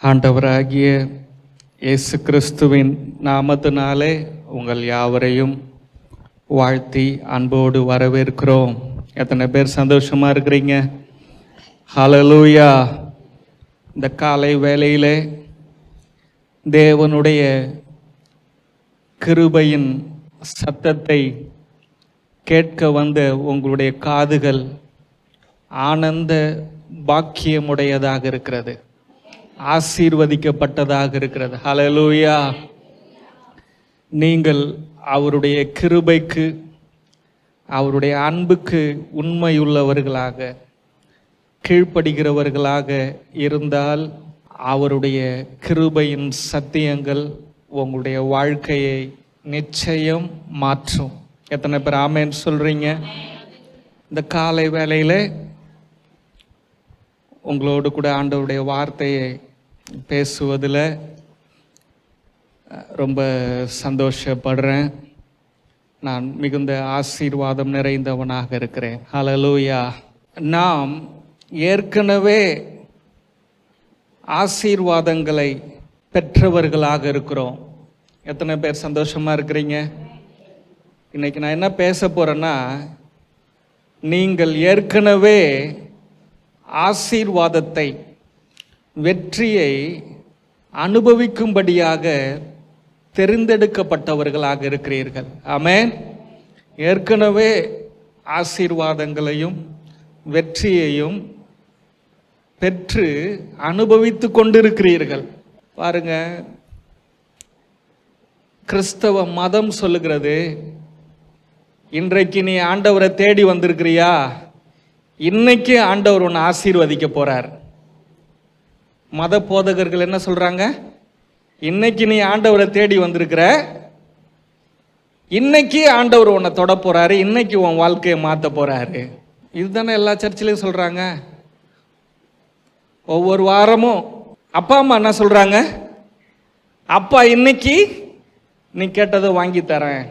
ஆண்டவராகிய இயேசு கிறிஸ்துவின் நாமத்தினாலே உங்கள் யாவரையும் வாழ்த்தி அன்போடு வரவேற்கிறோம். எத்தனை பேர் சந்தோஷமாக இருக்கிறீங்க? ஹல்லேலூயா. இந்த காலை வேளையிலே தேவனுடைய கிருபையின் சத்தத்தை கேட்க வந்த உங்களுடைய காதுகள் ஆனந்த பாக்கியமுடையதாக இருக்கிறது, ஆசீர்வதிக்கப்பட்டதாக இருக்கிறது. ஹல்லேலூயா. நீங்கள் அவருடைய கிருபைக்கு, அவருடைய அன்புக்கு உண்மையுள்ளவர்களாக, கீழ்ப்படுகிறவர்களாக இருந்தால் அவருடைய கிருபையின் சத்தியங்கள் உங்களுடைய வாழ்க்கையை நிச்சயம் மாற்றும். எத்தனை பேர் ஆமென் சொல்றீங்க? இந்த காலை வேளையில் உங்களோடு கூட ஆண்டவருடைய வார்த்தையை பேசுவதில் ரொம்ப சந்தோஷப்படுறேன். நான் மிகுந்த ஆசீர்வாதம் நிறைந்தவனாக இருக்கிறேன். ஹல்லேலூயா. நாம் ஏற்கனவே ஆசீர்வாதங்களை பெற்றவர்களாக இருக்கிறோம். எத்தனை பேர் சந்தோஷமாக இருக்கிறீங்க? இன்னைக்கு நான் என்ன பேச போகிறேன்னா, நீங்கள் ஏற்கனவே ஆசீர்வாதத்தை, வெற்றியை அனுபவிக்கும்படியாக தெரிந்தெடுக்கப்பட்டவர்களாக இருக்கிறீர்கள். ஆமென். ஏற்கனவே ஆசீர்வாதங்களையும் வெற்றியையும் பெற்று அனுபவித்து கொண்டிருக்கிறீர்கள். பாருங்க, கிறிஸ்தவ மதம் சொல்லுகிறது, இன்றைக்கு நீ ஆண்டவரை தேடி வந்திருக்கிறியா, இன்னைக்கு ஆண்டவர் உன்னை ஆசீர்வதிக்க போறார். மத போதகர்கள் என்ன சொல்றாங்க? இன்னைக்கு நீ ஆண்டவரை தேடி வந்திருக்கிற, இன்னைக்கு ஆண்டவர் உன்னை தொட போறாரு, இன்னைக்கு உன் வாழ்க்கையை மாற்ற போறாரு. இதுதானே எல்லா சர்ச்சிலையும் சொல்றாங்க. ஒவ்வொரு வாரமும் அப்பா அம்மா என்ன சொல்றாங்க? அப்பா இன்னைக்கு நீ கேட்டதை வாங்கி தரேன்.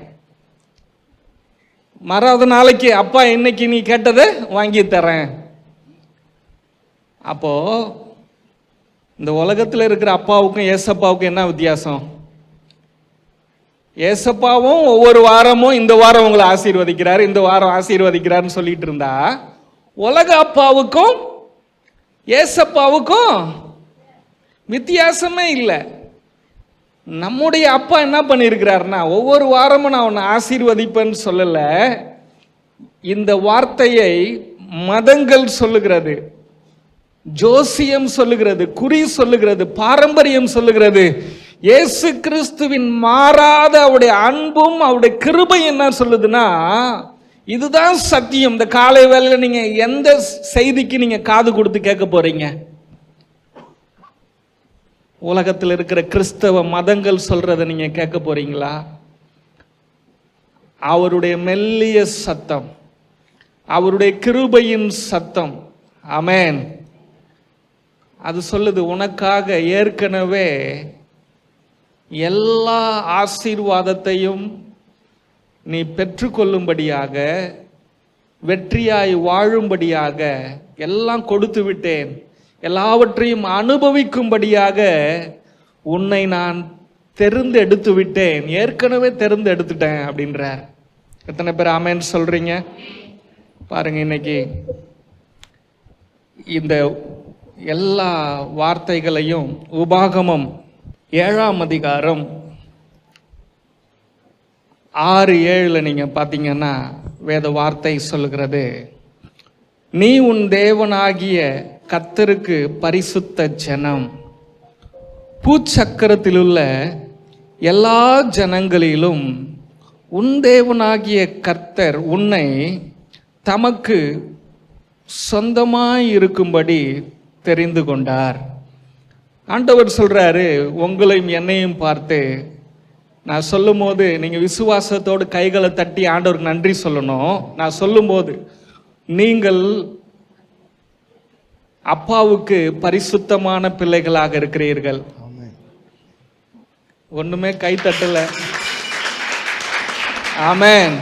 மறாவது நாளைக்கு அப்பா இன்னைக்கு நீ கேட்டதை வாங்கி தரேன். அப்போ இந்த உலகத்தில் இருக்கிற அப்பாவுக்கும் ஏசப்பாவுக்கும் என்ன வித்தியாசம்? ஏசப்பாவும் ஒவ்வொரு வாரமும் இந்த வாரம் உங்களை ஆசீர்வதிக்கிறார், இந்த வாரம் ஆசீர்வதிக்கிறார்னு சொல்லிட்டு இருந்தா, உலக அப்பாவுக்கும் ஏசப்பாவுக்கும் வித்தியாசமே இல்லை. நம்முடைய அப்பா என்ன பண்ணியிருக்கிறார்னா, ஒவ்வொரு வாரமும் நான் உன்னை ஆசீர்வதிப்பேன்னு சொல்லல. இந்த வார்த்தையை மதங்கள் சொல்லுகிறது, ஜோசியம் சொல்லுகிறது, குறி சொல்லுகிறது, பாரம்பரியம் சொல்லுகிறது. இயேசு கிறிஸ்துவின் மாறாத அவருடைய அன்பும் அவருடைய கிருபை என்ன சொல்லுதுன்னா, இதுதான் சத்தியம். இந்த காலை வேளையில் நீங்க எந்த செய்திக்கு நீங்க காது கொடுத்து கேட்க போறீங்க? உலகத்தில் இருக்கிற கிறிஸ்தவ மதங்கள் சொல்றதை நீங்க கேட்க போறீங்களா? அவருடைய மெல்லிய சத்தம், அவருடைய கிருபையின் சத்தம். ஆமென். அது சொல்லுது, உனக்காக ஏற்கனவே எல்லா ஆசீர்வாதத்தையும் நீ பெற்றுக்கொள்ளும்படியாக, வெற்றியாய் வாழும்படியாக எல்லாம் கொடுத்து விட்டேன், எல்லாவற்றையும் அனுபவிக்கும்படியாக உன்னை நான் தெரிந்தெடுத்து விட்டேன், ஏற்கனவே தெரிந்தெடுத்துட்டேன் அப்படின்றார். எத்தனை பேர் ஆமென் சொல்றீங்க? பாருங்க, இன்னைக்கு இந்த எல்லா வார்த்தைகளையும் உபாகமம் 7ஆம் அதிகாரம் 6-7 நீங்க பார்த்தீங்கன்னா வேத வார்த்தை சொல்லுகிறது, நீ உன் தேவனாகிய கர்த்தருக்கு பரிசுத்த ஜனம், பூச்சக்கரத்தில் உள்ள எல்லா ஜனங்களிலும் உன் தேவனாகிய கர்த்தர் உன்னை தமக்கு சொந்தமாய் இருக்கும்படி தெரிந்து கொண்டார். ஆண்டவர் சொல்றாரு, உங்களையும் என்னையும் பார்த்து நான் சொல்லும் போது நீங்க விசுவாசத்தோடு கைகளை தட்டி ஆண்டவருக்கு நன்றி சொல்லணும். நான் சொல்லும் போது நீங்கள் அப்பாவுக்கு பரிசுத்தமான பிள்ளைகளாக இருக்கிறீர்கள். ஒண்ணுமே கை தட்டல. ஆமென்.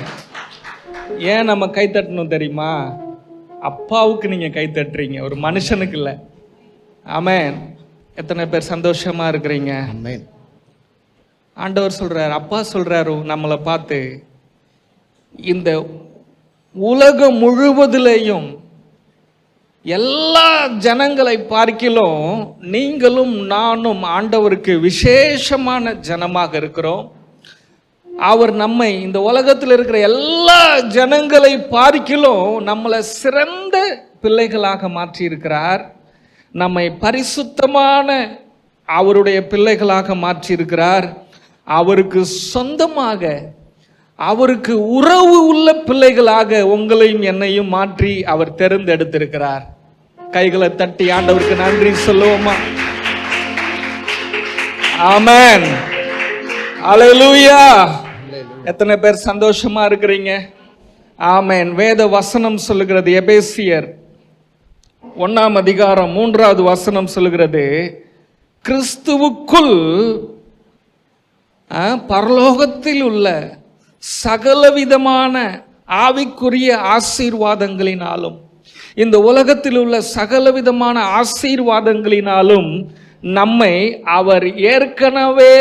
ஏன் நம்ம கை தட்டணும் தெரியுமா? அப்பாவுக்கு நீங்க கை தட்டுறீங்க, ஒரு மனுஷனுக்கு இல்லை. ஆமென். எத்தனை பேர் சந்தோஷமா இருக்கிறீங்க? ஆண்டவர் சொல்றார், அப்பா சொல்றாரு நம்மளை பார்த்து, இந்த உலகம் முழுவதிலேயும் எல்லா ஜனங்களை பார்க்கிலும் நீங்களும் நானும் ஆண்டவருக்கு விசேஷமான ஜனமாக இருக்கிறோம். அவர் நம்மை இந்த உலகத்தில் இருக்கிற எல்லா ஜனங்களை பார்க்கிலும் நம்மளை சிறந்த பிள்ளைகளாக மாற்றி இருக்கிறார். நம்மை பரிசுத்தமான அவருடைய பிள்ளைகளாக மாற்றி இருக்கிறார். அவருக்கு சொந்தமாக, அவருக்கு உறவு உள்ள பிள்ளைகளாக உங்களையும் என்னையும் மாற்றி அவர் தேர்ந்தெடுத்திருக்கிறார். கைகளை தட்டி ஆண்டவருக்கு நன்றி சொல்லுவோமா? ஆமென், அல்லேலூயா. எத்தனை பேர் சந்தோஷமா இருக்கிறீங்க? ஆமென். வேத வசனம் சொல்லுகிறது, எபேசியர் 1 அதிகாரம் 3வது வசனம் சொல்லுகிறது, கிறிஸ்துவுக்குள் பரலோகத்தில் உள்ள சகலவிதமான ஆவிக்குரிய ஆசீர்வாதங்களினாலும், இந்த உலகத்தில் உள்ள சகலவிதமான ஆசீர்வாதங்களினாலும் நம்மை அவர் ஏற்கனவே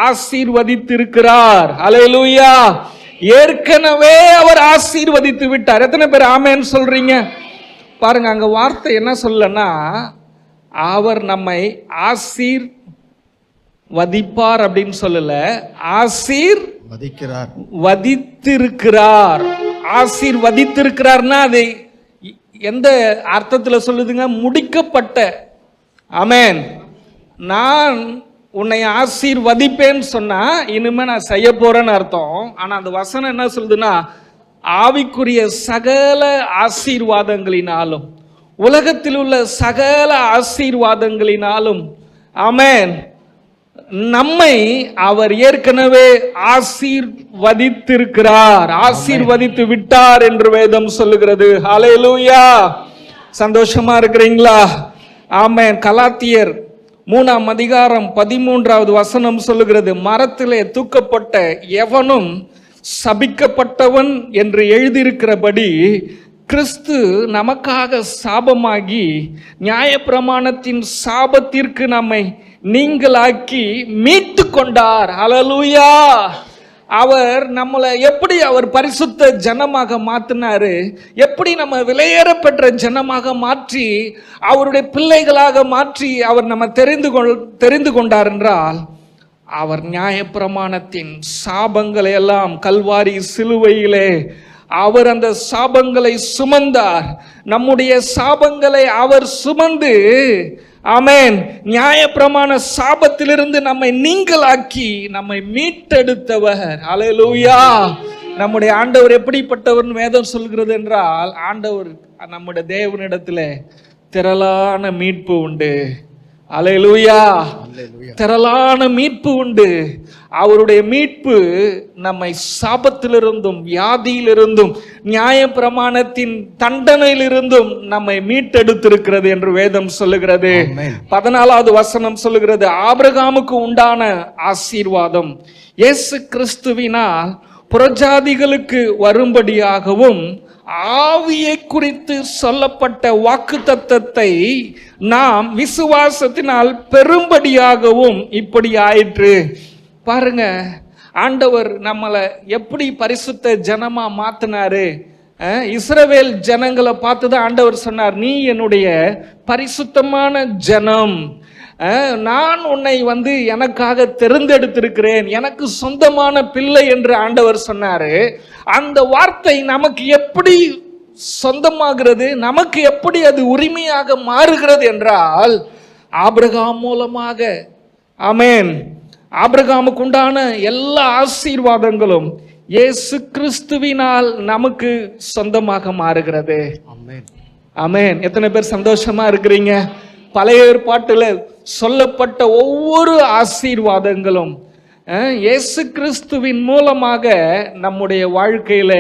ஆசீர்வதித்திருக்கிறார். அல்லேலூயா. ஏற்கனவே அவர் ஆசீர்வதித்து விட்டார். எத்தனை பேர் ஆமென் சொல்றீங்க? பாருங்க, அங்க வார்த்தை என்ன சொல்லனா, அவர் நம்மை ஆசீர்வதிப்பார் அப்படின்னு சொல்லல, வதித்திருக்கிறார். ஆசீர்வதித்திருக்கிறார்னா அது எந்த அர்த்தத்துல சொல்லுதுங்க? முடிக்கப்பட்ட. ஆமென். நான் உன்னை ஆசீர்வதிப்பேன்னு சொன்னா இனிமே நான் செய்ய போறேன்னு அர்த்தம். ஆனா அந்த வசனம் என்ன சொல்லுதுன்னா, ஆவிக்குரிய சகல ஆசீர்வாதங்களினாலும், உலகத்தில் உள்ள சகல ஆசீர்வாதங்களினாலும், ஆமென், நம்மை அவர் ஏற்கனவே ஆசீர்வதித்திருக்கிறார், ஆசீர்வதித்து விட்டார் என்று வேதம் சொல்லுகிறது. ஹல்லேலூயா. சந்தோஷமா இருக்கிறீங்களா? ஆமென். கலாத்தியர் 3 அதிகாரம் 13வது வசனம் சொல்லுகிறது, மரத்திலே தூக்கப்பட்ட எவனும் சபிக்கப்பட்டவன் என்று எழுதியிருக்கிறபடி கிறிஸ்து நமக்காக சாபமாகி நியாயப்பிரமாணத்தின் சாபத்திற்கு நம்மை நீங்களாக்கி மீட்டு கொண்டார். ஹல்லேலூயா. அவர் நம்மளை எப்படி அவர் பரிசுத்த ஜனமாக மாற்றினாரு, எப்படி நம்ம விலையேறப்பெற்ற ஜனமாக மாற்றி அவருடைய பிள்ளைகளாக மாற்றி அவர் நம்ம தெரிந்து கொண்டார் என்றால், அவர் நியாயப்பிரமாணத்தின் சாபங்களை எல்லாம் கல்வாரி சிலுவையிலே அவர் அந்த சாபங்களை சுமந்தார். நம்முடைய சாபங்களை அவர் சுமந்து, ஆமென், நியாயப்பிரமாண சாபத்திலிருந்து நம்மை நீங்களாக்கி நம்மை மீட்டெடுத்தவர். அல்லேலூயா. நம்முடைய ஆண்டவர் எப்படிப்பட்டவர் வேதம் சொல்கிறது என்றால், ஆண்டவர் நம்முடைய தேவனிடத்தில் திரளான மீட்பு உண்டு. அல்லேலூயா. திரளான மீட்பு உண்டு. அவருடைய மீட்பு நம்மை சாபத்திலிருந்தும் வியாதியிலிருந்தும் நியாயப்பிரமாணத்தின் தண்டனையிலிருந்தும் நம்மை மீட்டெடுத்திருக்கிறது என்று வேதம் சொல்லுகிறது. 14வது வசனம் சொல்லுகிறது, ஆபிரகாமுக்கு உண்டான ஆசீர்வாதம் இயேசு கிறிஸ்துவினால் புறஜாதிகளுக்கு வரும்படியாகவும் ஆவியை குறித்து சொல்லப்பட்ட வாக்குத்தத்தத்தை நாம் விசுவாசத்தினால் பெரும்படியாகவும் இப்படி ஆயிற்று. பாருங்க, ஆண்டவர் நம்மளை எப்படி பரிசுத்த ஜனமா மாத்தினாரு. இஸ்ரவேல் ஜனங்களை பார்த்துதான் ஆண்டவர் சொன்னார், நீ என்னுடைய பரிசுத்தமான ஜனம், நான் உன்னை எனக்காக தெரிந்தெடுத்திருக்கிறேன், எனக்கு சொந்தமான பிள்ளை என்று ஆண்டவர் சொன்னாரு. அந்த வார்த்தை நமக்கு எப்படி சொந்தமாகிறது, நமக்கு எப்படி அது உரிமையாக மாறுகிறது என்றால், ஆபிரகாம் மூலமாக. ஆமென். ஆபிரகாமுக்கு உண்டான எல்லா ஆசீர்வாதங்களும் இயேசு கிறிஸ்துவினால் நமக்கு சொந்தமாக மாறுகிறது. ஆமென். எத்தனை பேர் சந்தோஷமா இருக்கிறீங்க? பழைய ஏற்பாட்டில் சொல்லப்பட்ட ஒவ்வொரு ஆசீர்வாதங்களும் இயேசு கிறிஸ்துவின் மூலமாக நம்முடைய வாழ்க்கையில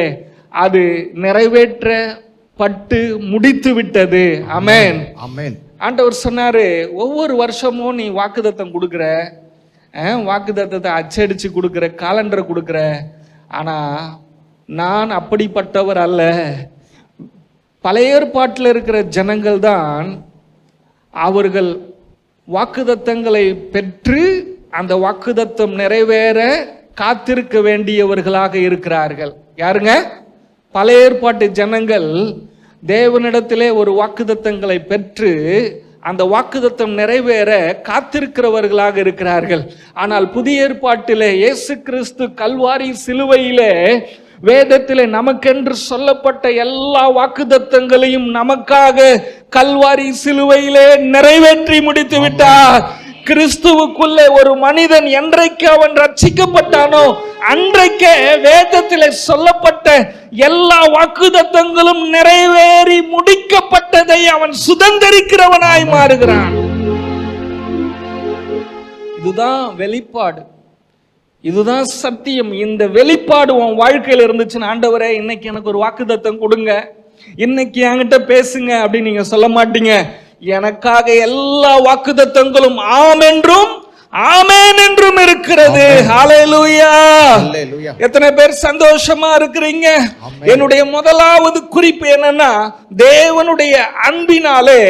அது நிறைவேற்றப்பட்டு முடித்து விட்டது. ஆமென். ஆமென். ஆண்டவர் சொன்னாரு, ஒவ்வொரு வருஷமும் நீ வாக்குத்தத்தம் கொடுக்குற, வாக்குத்தத்தத்தை அச்சடிச்சு கொடுக்குற, காலண்டர் கொடுக்குற, ஆனா நான் அப்படிப்பட்டவர் அல்ல. பழைய ஏற்பாட்டில் இருக்கிற ஜனங்கள் தான் அவர்கள் வாக்குத்தத்தங்களை பெற்று அந்த வாக்குத்தத்தம் நிறைவேற காத்திருக்க வேண்டியவர்களாக இருக்கிறார்கள். யாருங்க? பழைய ஏற்பாட்டு ஜனங்கள் தேவனிடத்திலே ஒரு வாக்குத்தத்தங்களை பெற்று அந்த வாக்குத்தத்தம் நிறைவேற காத்திருக்கிறவர்களாக இருக்கிறார்கள். ஆனால் புதிய ஏற்பாட்டிலே இயேசு கிறிஸ்து கல்வாரி சிலுவையிலே வேதத்திலே நமக்கென்று சொல்லப்பட்ட எல்லா வாக்குத்தத்தங்களையும் நமக்காக கல்வாரி சிலுவையிலே நிறைவேற்றி முடித்து விட்டார். கிறிஸ்துவுக்குள்ளே ஒரு மனிதன் என்றைக்கு அவன் ரட்சிக்கப்பட்டானோ அன்றைக்கே வேதத்திலே சொல்லப்பட்ட எல்லா வாக்குத்தத்தங்களும் நிறைவேறி முடிக்கப்பட்டதை அவன் சுதந்திரிக்கிறவனாய் மாறுகிறான். இதுதான் வெளிப்பாடு, இதுதான் சத்தியம். இந்த வெளிப்பாடு உன் வாழ்க்கையில் இருந்துச்சுன்னு, ஆண்டவரே இன்னைக்கு எனக்கு ஒரு வாக்குத்தத்தம் கொடுங்க, இன்னைக்கு என்கிட்ட பேசுங்க அப்படின்னு நீங்க சொல்ல மாட்டீங்க. எனக்காக எல்லா வாக்குத்தத்தங்களும் ஆம் என்றும் ஆமென் என்றும் இருக்கிறது. ஹல்லேலூயா. எத்தனை பேர் சந்தோஷமா இருக்கிறீங்க? என்னுடைய முதலாவது குறிப்பு என்னன்னா, தேவனுடைய அன்பினாலே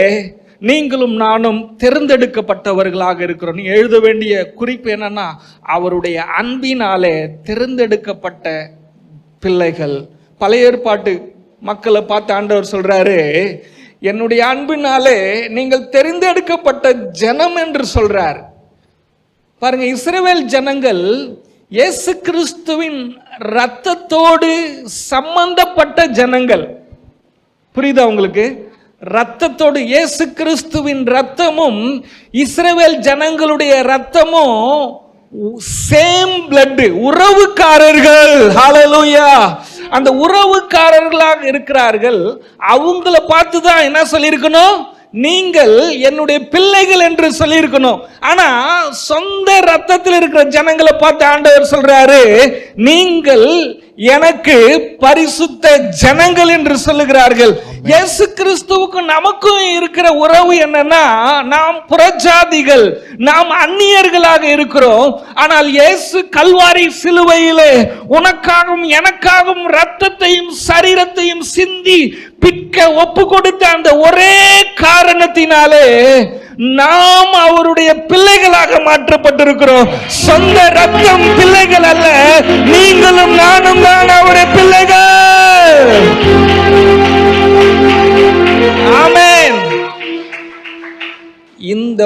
நீங்களும் நானும் தேர்ந்தெடுக்கப்பட்டவர்களாக இருக்கிறோம். நீ எழுத வேண்டிய குறிப்பு என்னன்னா, அவருடைய அன்பினாலே தேர்ந்தெடுக்கப்பட்ட பிள்ளைகள். பழைய ஏற்பாட்டு மக்களை பார்த்து ஆண்டவர் சொல்றாரு, என்னுடைய அன்பினாலே நீங்கள் தெரிந்தெடுக்கப்பட்ட ஜனம் என்று சொல்றார். பாருங்க, இஸ்ரவேல் ஜனங்கள் இயேசு கிறிஸ்துவின் இரத்தத்தோடு சம்பந்தப்பட்ட ஜனங்கள். புரியுதா உங்களுக்கு? இரத்தத்தோடு, இயேசு கிறிஸ்துவின் இரத்தமும் இஸ்ரவேல் ஜனங்களுடைய இரத்தமும் சேம் பிளட், உறவுக்காரர்கள். ஹல்லேலூயா. அந்த உறவுக்காரர்களாக இருக்கிறார்கள். அவங்கள பார்த்து தான் என்ன சொல்லியிருக்கணும்? நீங்கள் என்னுடைய பிள்ளைகள் என்று சொல்லியிருக்கணும். ஆனா சொந்த ரத்தத்தில் இருக்கிற ஜனங்களை பார்த்து ஆண்டவர் சொல்றாரு, நீங்கள் எனக்கு பரிசுத்த ஜனங்கள் என்று சொல்லுகிறார்கள். இயேசு கிறிஸ்துவுக்கும் நமக்கும் இருக்கிற உறவு என்னன்னா, நாம் புறஜாதிகள், நாம் அந்நியர்களாக இருக்கிறோம். ஆனால் இயேசு கல்வாரி சிலுவையிலே உனக்காகவும் எனக்காகவும் ரத்தத்தையும் சரீரத்தையும் சிந்தி பிற்க ஒப்பு கொடுத்த அந்த ஒரே காரணத்தினாலே நாம் அவருடைய பிள்ளைகளாக மாற்றப்பட்டிருக்கிறோம். சொந்த ரத்தம் பிள்ளைகள் அல்ல, நீங்களும் நானும் தான் அவருடைய பிள்ளைகள். ஆமென். இந்த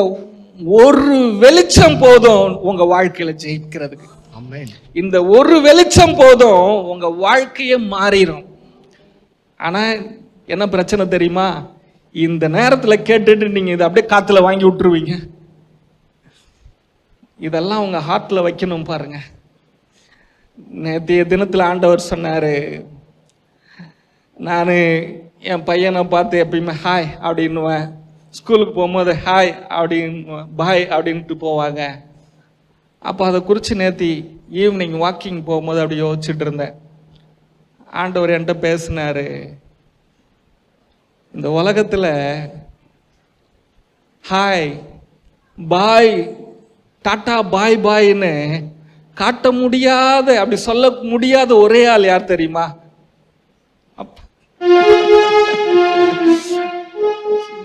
ஒரு வெளிச்சம் போதும் உங்க வாழ்க்கையில ஜெயிக்கிறதுக்கு. ஆமென். இந்த ஒரு வெளிச்சம் போதும் உங்க வாழ்க்கையே மாறிடும். ஆனா என்ன பிரச்சனை தெரியுமா? இந்த நேரத்தில் கேட்டுட்டு நீங்க இதை அப்படியே காத்துல வாங்கி விட்டுருவீங்க. இதெல்லாம் உங்க ஹார்ட்ல வைக்கணும். பாருங்க, நேற்றைய தினத்தில் ஆண்டவர் சொன்னாரு, நான் என் பையனை பார்த்து எப்பயுமே ஹாய் அப்படின்னுவேன். ஸ்கூலுக்கு போகும்போது ஹாய் அப்படின்னு பாய் அப்படின்ட்டு போவாங்க. அப்போ அதை குறித்து நேற்று ஈவினிங் வாக்கிங் போகும்போது அப்படி யோசிச்சுட்டு இருந்தேன். ஆண்டவர் என்கிட்ட பேசினாரு, இந்த உலகத்தில் ஹாய் பாய் டாட்டா பாய் பாய்ன்னு காட்ட முடியாத, அப்படி சொல்ல முடியாத ஒரே ஆள் யார் தெரியுமா?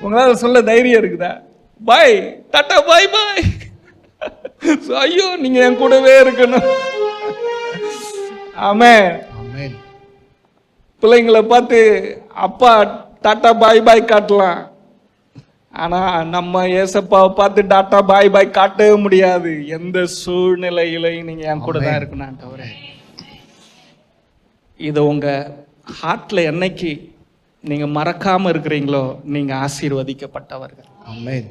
உங்களால சொல்ல தைரியம் இருக்குதா? பாய் டாட்டா பாய் பாய். ஐயோ, நீங்க என் கூடவே இருக்கணும். ஆமென். பிள்ளைங்களை பார்த்து அப்பா டாட்டா பாய் பாய் காட்டலாம். ஆனா நம்ம ஏசப்பாவை பார்த்து டாட்டா பாய் பாய் காட்டவே முடியாது. எந்த சூழ்நிலையிலையும் நீங்க என் கூட தான் இருக்கணும் ஆண்டவரே. இதை உங்க ஹார்ட்ல என்னைக்கு நீங்க மறக்காம இருக்கிறீங்களோ, நீங்க ஆசீர்வதிக்கப்பட்டவர்கள். ஆமென்.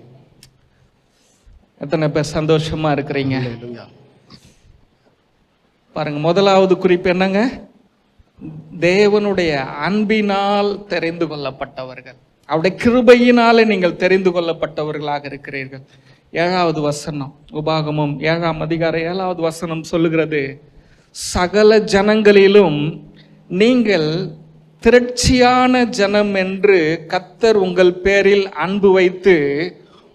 எத்தனை பேர் சந்தோஷமா இருக்கிறீங்க? பாருங்க, முதலாவது குறிப்பு என்னங்க? தேவனுடைய அன்பினால் தெரிந்து கொள்ளப்பட்டவர்கள். அவருடைய கிருபையினாலே நீங்கள் தெரிந்து கொள்ளப்பட்டவர்களாக இருக்கிறீர்கள். 7வது வசனம், உபாகமம் 7ஆம் அதிகாரம் 7வது வசனம் சொல்லுகிறது, சகல ஜனங்களிலும் நீங்கள் திரட்சியான ஜனம் என்று கர்த்தர் உங்கள் பேரில் அன்பு வைத்து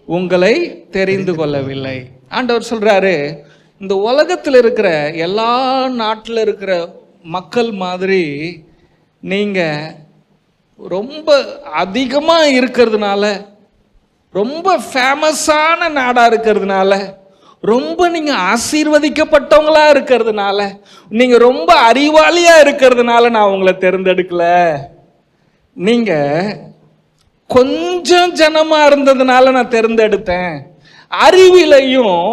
உங்களை தெரிந்து கொள்ளவில்லை. ஆண்டவர் சொல்றாரு, இந்த உலகத்தில் இருக்கிற எல்லா நாட்டில் இருக்கிற மக்கள் மாதிரி நீங்க ரொம்ப அதிகமா இருக்கிறதுனால ரொம்ப ஃபேமஸான நாடா இருக்கிறதுனால, ரொம்ப நீங்க ஆசீர்வதிக்கப்பட்டவங்களா இருக்கிறதுனால, நீங்க ரொம்ப அறிவாளியா இருக்கிறதுனால நான் உங்களை தேர்ந்தெடுக்கல. நீங்க கொஞ்சம் ஜனமா இருந்ததுனால நான் தேர்ந்தெடுத்தேன். அறிவிலையும்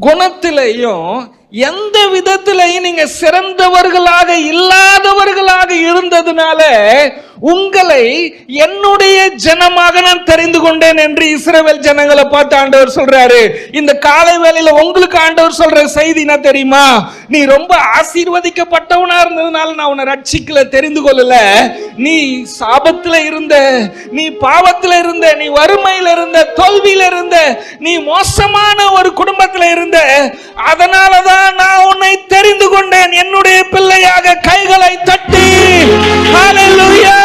குணத்திலையும் எந்த விதத்திலையும் நீங்க சிறந்தவர்களாக இல்லாதவர்களாக இருந்ததுனால உங்களை என்னுடைய ஜனமாக நான் தெரிந்து கொண்டேன் என்று இஸ்ரவேல் ஜனங்களை பார்த்து ஆண்டவர் சொல்றாரு. இந்த காலை வேளையில உங்களுக்கு ஆண்டவர் சொல்ற செய்தி என்ன தெரியுமா? நீ ரொம்ப ஆசீர்வதிக்கப்பட்டவனா இருந்ததுனால நான் உன்னை ரட்சிக்கல, தெரிந்து கொள்ளல. நீ சாபத்துல இருந்த, நீ பாவத்துல இருந்த, நீ வறுமையில இருந்த, தோல்வியில இருந்த, நீ மோசமான ஒரு குடும்பத்துல இருந்த, அதனாலதான் நான் உன்னை தெரிந்து கொண்டேன். என்னுடைய பிள்ளையாக கைகளை தட்டி ஹல்லேலூயா.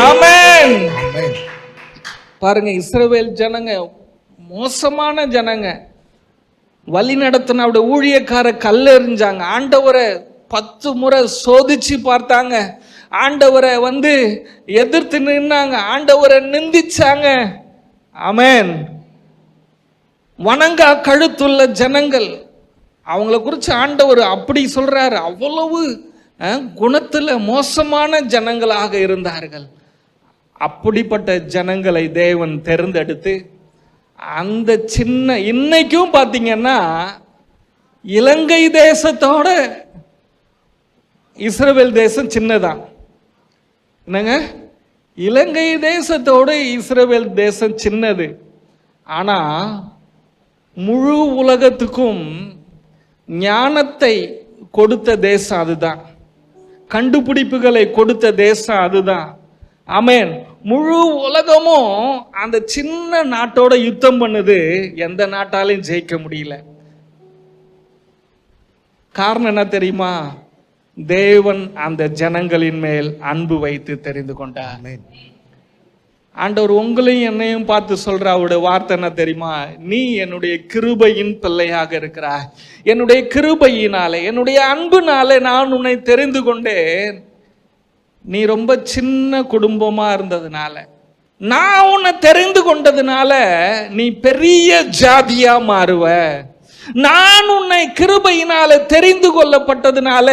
ஆமென். பாருங்க, இஸ்ரவேல் ஜனங்க மோசமான ஜனங்க. வழி நடத்தின அவருடைய ஊழியக்கார கல்லெறிஞ்சாங்க. ஆண்டவரை 10 முறை சோதிச்சு பார்த்தாங்க. ஆண்டவரை எதிர்த்து நின்னாங்க. ஆண்டவரை நிந்திச்சாங்க. ஆமென். வணங்கா கழுத்துள்ள ஜனங்கள். அவங்கள குறித்து ஆண்டவர் அப்படி சொல்றாரு. அவ்வளவு குணத்துல மோசமான ஜனங்களாக இருந்தார்கள். அப்படிப்பட்ட ஜனங்களை தேவன் தேர்ந்தெடுத்து அந்த சின்ன, இன்னைக்கும் பார்த்தீங்கன்னா இலங்கை தேசத்தோட இஸ்ரவேல் தேசம் சின்னதான். என்னங்க, இலங்கை தேசத்தோட இஸ்ரவேல் தேசம் சின்னது. ஆனா முழு உலகத்துக்கும் ஞானத்தை கொடுத்த தேசம் அதுதான். கண்டுபிடிப்புகளை கொடுத்த தேசம் அதுதான். ஆமென். முழு உலகமும் அந்த சின்ன நாட்டோட யுத்தம் பண்ணுது. எந்த நாட்டாலையும் ஜெயிக்க முடியல. காரணம் என்ன தெரியுமா? தேவன் அந்த ஜனங்களின் மேல் அன்பு வைத்து தெரிந்து கொண்டார். ஆண்டவர் உங்களையும் என்னையும் பார்த்து சொல்ற அவருடைய வார்த்தை என்ன தெரியுமா? நீ என்னுடைய கிருபையின் பிள்ளையாக இருக்கிறாய். என்னுடைய கிருபையினாலே, என்னுடைய அன்புனாலே நான் உன்னை தெரிந்து கொண்டேன். நீ ரொம்ப சின்ன குடும்பமா இருந்ததுனால, நான் உன்னை தெரிந்து கொண்டதுனால நீ பெரிய ஜாதியா மாறுவ. நான் உன்னை கிருபையினால தெரிந்து கொள்ளப்பட்டதுனால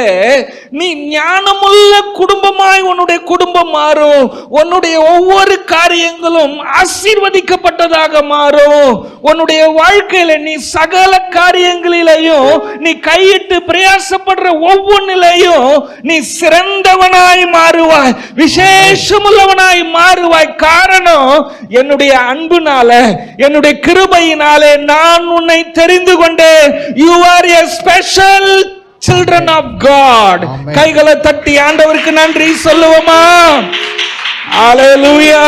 நீ ஞானமுள்ள குடும்பமாய் உன்னுடைய குடும்பம் மாறும். உன்னுடைய ஒவ்வொரு காரியங்களும் ஆசீர்வதிக்கப்பட்டதாக மாறும். உன்னுடைய வாழ்க்கையில நீ சகல காரியங்களிலேயும் நீ கையிட்டு பிரயாசப்படுற ஒவ்வொன்றிலையும் நீ சிறந்தவனாய் மாறுவாய், விசேஷமுள்ளவனாய் மாறுவாய். காரணம், என்னுடைய அன்புனால, என்னுடைய கிருபையினாலே நான் உன்னை தெரிந்து கொண்டேன். You are a special children of God. கைகளை தட்டி ஆண்டவருக்கு நன்றி சொல்லுவோமா? ஹalleluya.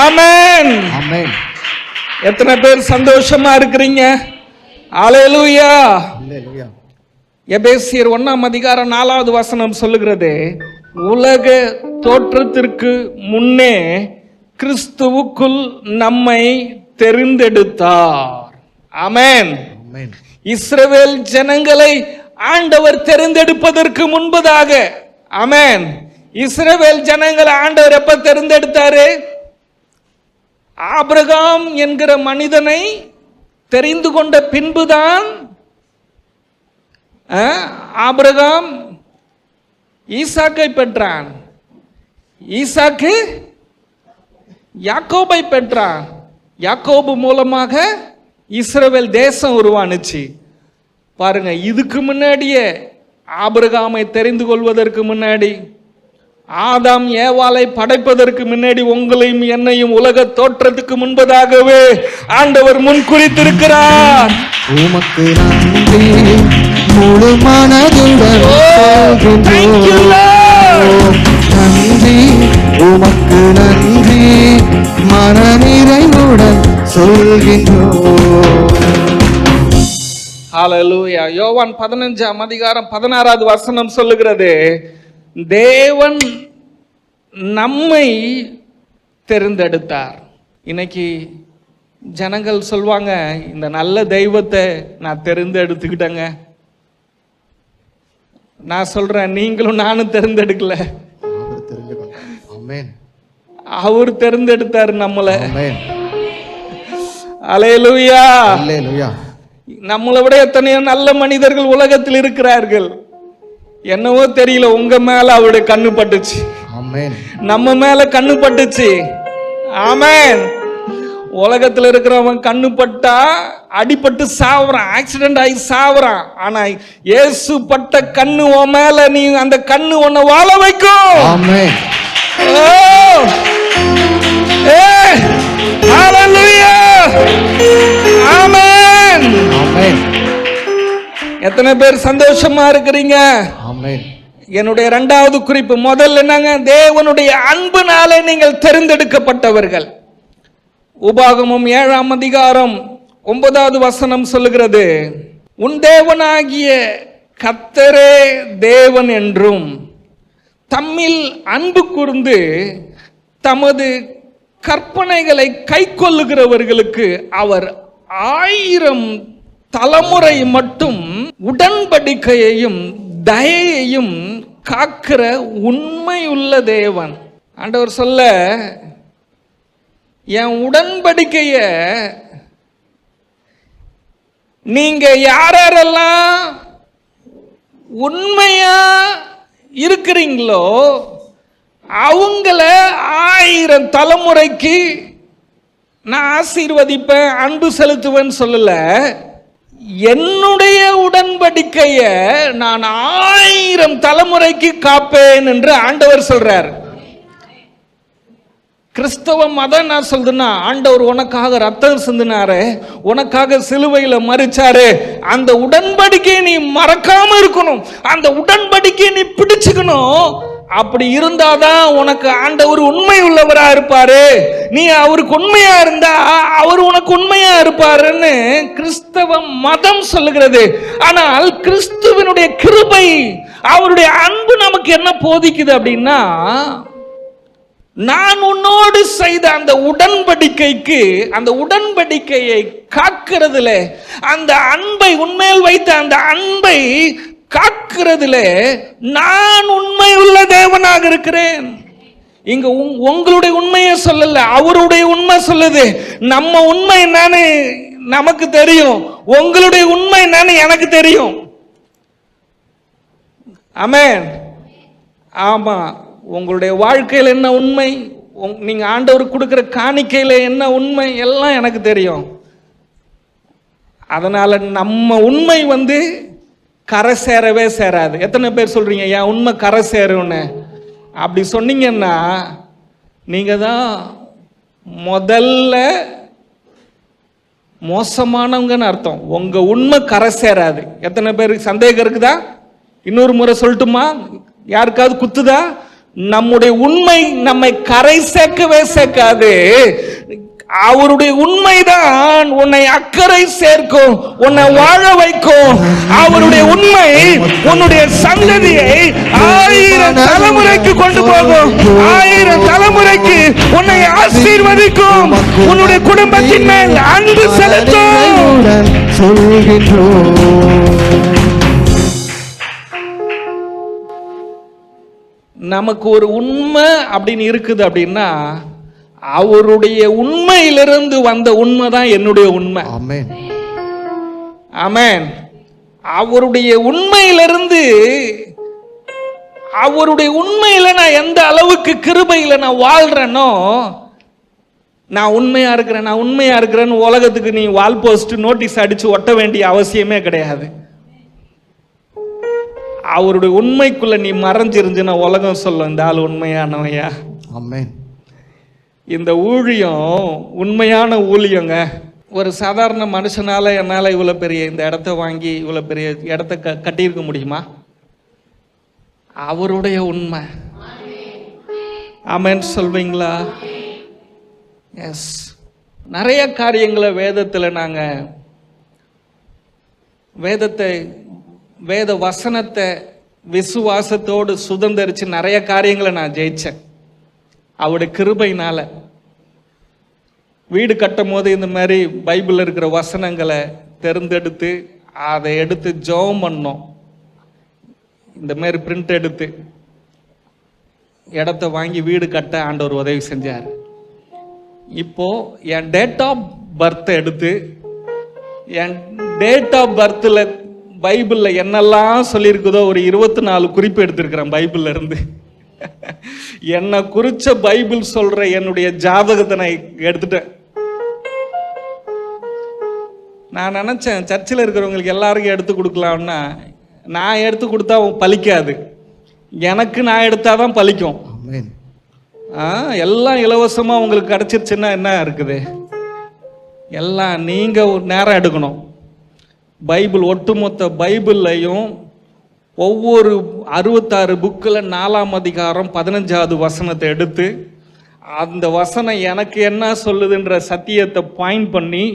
ஆமென். ஆமென். எத்தனை பேர் சந்தோஷமா இருக்கிறீங்க? ஹalleluya. ஹalleluya. எபேசியர் 1ஆம் அதிகாரம் 4வது வசனம் சொல்லுகிறது, உலக தோற்றத்திற்கு முன்னே கிறிஸ்துவுக்குள் நம்மை தெரிந்தெடுத்தார். ஆமென். இஸ்ரவேல் ஜனங்களை ஆண்டவர் தெரிந்தெடுப்பதற்கு முன்பதாக, ஆமென், இஸ்ரவேல் ஜனங்களை ஆண்டவர் எப்ப தெரிந்தெடுத்தாரு? ஆபிரகாம் என்கிற மனிதனை தெரிந்து கொண்ட பின்புதான் ஆபிரகாம் ஈசாக்கை பெற்றான். ஈசாக்கு யாக்கோபை பெற்றான். யாக்கோபு மூலமாக இஸ்ரவேல் தேசம் உருவானுச்சு. பாருங்க, இதுக்கு முன்னாடியே ஆபிரகாமை தெரிந்து கொள்வதற்கு முன்னாடி, ஆதாம் ஏவாளை படைப்பதற்கு முன்னாடி, உங்களையும் என்னையும் உலக தோற்றத்துக்கு முன்பதாகவே ஆண்டவர் முன் குறித்திருக்கிறார். உமக்கு நன்றி முழு மனதுடன் நன்றி, உமக்கு நன்றி மனநிறைவுடன் சொல்கின்றோம். ஹalleluya. யோவான் 15ஆம் அதிகாரம் 16வது வசனம் சொல்லுகிறது, தேவன் நம்மை தெரிந்தெடுத்தார். இன்னைக்கு ஜனங்கள் சொல்வாங்க, இந்த நல்ல தெய்வத்தை நான் தெரிந்தெடுத்துக்கிட்டேங்க. நான் சொல்றேன், நீங்களும் நானும் தேர்ந்தெடுக்கல, அவர் தேர்ந்தெடுத்தாரு நம்மள. அல்லேலூயா. நம்மளை விட எத்தனையோ நல்ல மனிதர்கள் உலகத்தில் இருக்கிறார்கள். என்னவோ தெரியல, உங்க மேல அவருடைய கண்ணு பட்டுச்சு, நம்ம மேல கண்ணு பட்டுச்சு. ஆமென். உலகத்தில் இருக்கிறவன் கண்ணு பட்டா அடிபட்டு சாவுறான், ஆக்சிடென்ட் ஆகி சாவுறான். ஆனா இயேசு பட்ட கண்ணு உன் மேல, நீ அந்த கண்ணு உன்னை வாழ வைக்கும். ஆமென். ஹalleluya. ஆமென். ஆமென். எத்தனை பேர் சந்தோஷமா இருக்கிறீங்க? ஆமென். என்னுடைய இரண்டாவது குறிப்பு, முதல்ல என்னங்க, தேவனுடைய அன்பினாலே நீங்கள் தெரிந்தெடுக்கப்பட்டவர்கள். உபாகமம் 7ஆம் அதிகாரம் 9வது வசனம் சொல்லுகிறது, உன் தேவனாகிய கர்த்தரே தேவன் என்றும் தம்மில் அன்பு கூர்ந்து தமது கற்பனைகளை கைக்கொள்ளுகிறவர்களுக்கு அவர் 1000 தலைமுறை மட்டும் உடன்படிக்கையையும் தயையையும் காக்கிற உண்மையுள்ள தேவன். ஆண்டவர் சொல்ல, என் உடன்படிக்கைய நீங்க யாரெல்லாம் உண்மையா இருக்கிறீங்களோ அவங்கள 1000 தலைமுறைக்கு நான் ஆசீர்வதிப்பேன், அன்பு செலுத்துவேன்னு சொல்லல, என்னுடைய உடன்படிக்கைய நான் 1000 தலைமுறைக்கு காப்பேன் என்று ஆண்டவர் சொல்றார். கிறிஸ்தவ மதம் நான் சொல்றேன்னா, ஆண்டவர் உனக்காக ரத்தம் சிந்தினாரு, உனக்காக சிலுவையில மரிச்சாரு, அந்த உடன்படிக்கையை நீ மறக்காம இருக்கணும், அந்த உடன்படிக்கையை நீ பிடிச்சுக்கணும். அப்படி இருந்தாதான் உனக்கு ஆண்டவர் உண்மை உள்ளவரா இருப்பாரு. நீ அவருக்கு உண்மையா இருந்தா அவர் உனக்கு உண்மையா இருப்பாருன்னு கிறிஸ்தவ மதம் சொல்லுகிறது. ஆனால் கிறிஸ்துவனுடைய கிருபை, அவருடைய அன்பு நமக்கு என்ன போதிக்குது அப்படின்னா, நான் உன்னோடு செய்த அந்த உடன்படிக்கைக்கு, அந்த உடன்படிக்கையை காக்கிறதுல, அந்த அன்பை உண்மையில் வைத்த அந்த அன்பை காக்கிறதுல நான் உண்மை உள்ள தேவனாக இருக்கிறேன். இங்க உங்களுடைய உண்மையை சொல்லல, அவருடைய உண்மை சொல்லுது. நம்ம உண்மை என்னன்னு நமக்கு தெரியும், உங்களுடைய உண்மை என்னன்னு எனக்கு தெரியும். ஆமென். ஆமா, உங்களுடைய வாழ்க்கையில் என்ன உண்மை, நீங்க ஆண்டவருக்கு கொடுக்கிற காணிக்கையில என்ன உண்மை, எல்லாம் எனக்கு தெரியும். அதனால நம்ம உண்மை கரை சேரவே சேராது. எத்தனை பேர் சொல்றீங்க என் உண்மை கரை சேரும்னு? அப்படி சொன்னீங்கன்னா நீங்க தான் முதல்ல மோசமானவங்கன்னு அர்த்தம். உங்க உண்மை கரை சேராது. எத்தனை பேருக்கு சந்தேகம் இருக்குதா? இன்னொரு முறை சொல்லட்டுமா? யாருக்காவது குத்துதா? நம்முடைய உண்மை நம்மை கரை சேர்க்கவே சேர்க்காது. அவருடைய உண்மைதான் உன்னை அக்கறை சேர்க்கும், உன்னை வாழ வைக்கும். அவருடைய உண்மை உன்னுடைய சந்ததியை 1000 தலைமுறைக்கு கொண்டு போகும், 1000 தலைமுறைக்கு உன்னை ஆசீர்வதிக்கும், உன்னுடைய குடும்பத்தின் மேல் அன்பு செலுத்தும். நமக்கு ஒரு உண்மை அப்படின்னு இருக்குது அப்படின்னா, அவருடைய உண்மையிலிருந்து வந்த உண்மை தான் என்னுடைய உண்மை. ஆமென். ஆமென். அவருடைய உண்மையிலிருந்து, அவருடைய உண்மையில நான் எந்த அளவுக்கு கிருபையில நான் வாழ்றேனோ, நான் உண்மையா இருக்கிறேன், நான் உண்மையா இருக்கிறேன்னு உலகத்துக்கு நீ வால் போஸ்ட் நோட்டீஸ் அடிச்சு ஒட்ட வேண்டிய அவசியமே கிடையாது. அவருடைய உண்மைக்குள்ள நீ மறைஞ்சிருந்துன்னா உலகம் சொல்லும், இந்த ஆள் உண்மையானவையா. ஆமென். இந்த ஊழியம் உண்மையான ஊழியங்க. ஒரு சாதாரண மனுஷனால என்னால் இவ்வளோ பெரிய இந்த இடத்த வாங்கி இவ்வளோ பெரிய இடத்த கட்டியிருக்க முடியுமா? அவருடைய உண்மை. ஆமென் சொல்வீங்களா? எஸ். நிறைய காரியங்களை வேதத்தில் நாங்கள் வேத வசனத்தை விசுவாசத்தோடு சுதந்திரிச்சு நிறைய காரியங்களை நான் ஜெயிச்சேன் அவருடைய கிருபையினால. வீடு கட்டும் போது இந்த மாதிரி பைபிளில் இருக்கிற வசனங்களை தேர்ந்தெடுத்து அதை எடுத்து ஜெபம் பண்ணோம். இந்த மாதிரி பிரிண்ட் எடுத்து இடத்த வாங்கி வீடு கட்ட ஆண்டவர் உதவி செஞ்சார். இப்போ என் டேட் ஆஃப் பர்த் எடுத்து என் டேட் ஆஃப் பர்த்தில் பைபிளில் என்னெல்லாம் சொல்லியிருக்குதோ ஒரு 24 குறிப்பு எடுத்திருக்கிறேன் பைபிள்ல இருந்து. என்னை குறிச்ச பைபிள் சொல்ற என்னுடைய ஜாதகத்தை நான் எடுத்துட்டேன். நான் நினைச்சேன் சர்ச்சில் இருக்கிறவங்களுக்கு எல்லாருக்கும் எடுத்து கொடுக்கலாம்னா, நான் எடுத்து கொடுத்தா பலிக்காது, எனக்கு நான் எடுத்தாதான் பலிக்கும். எல்லாம் இலவசமா உங்களுக்கு கிடைச்சிருச்சுன்னா என்ன இருக்குது? எல்லாம் நீங்க நேரம் எடுக்கணும். பைபிள் ஒட்டுமொத்த பைபிள்லையும் ஒவ்வொரு 66 புக்கில் 4ஆம் அதிகாரம் 15வது வசனத்தை எடுத்து அந்த வசனம் எனக்கு என்ன சொல்லுதுன்ற சத்தியத்தை பாயிண்ட் பண்ணி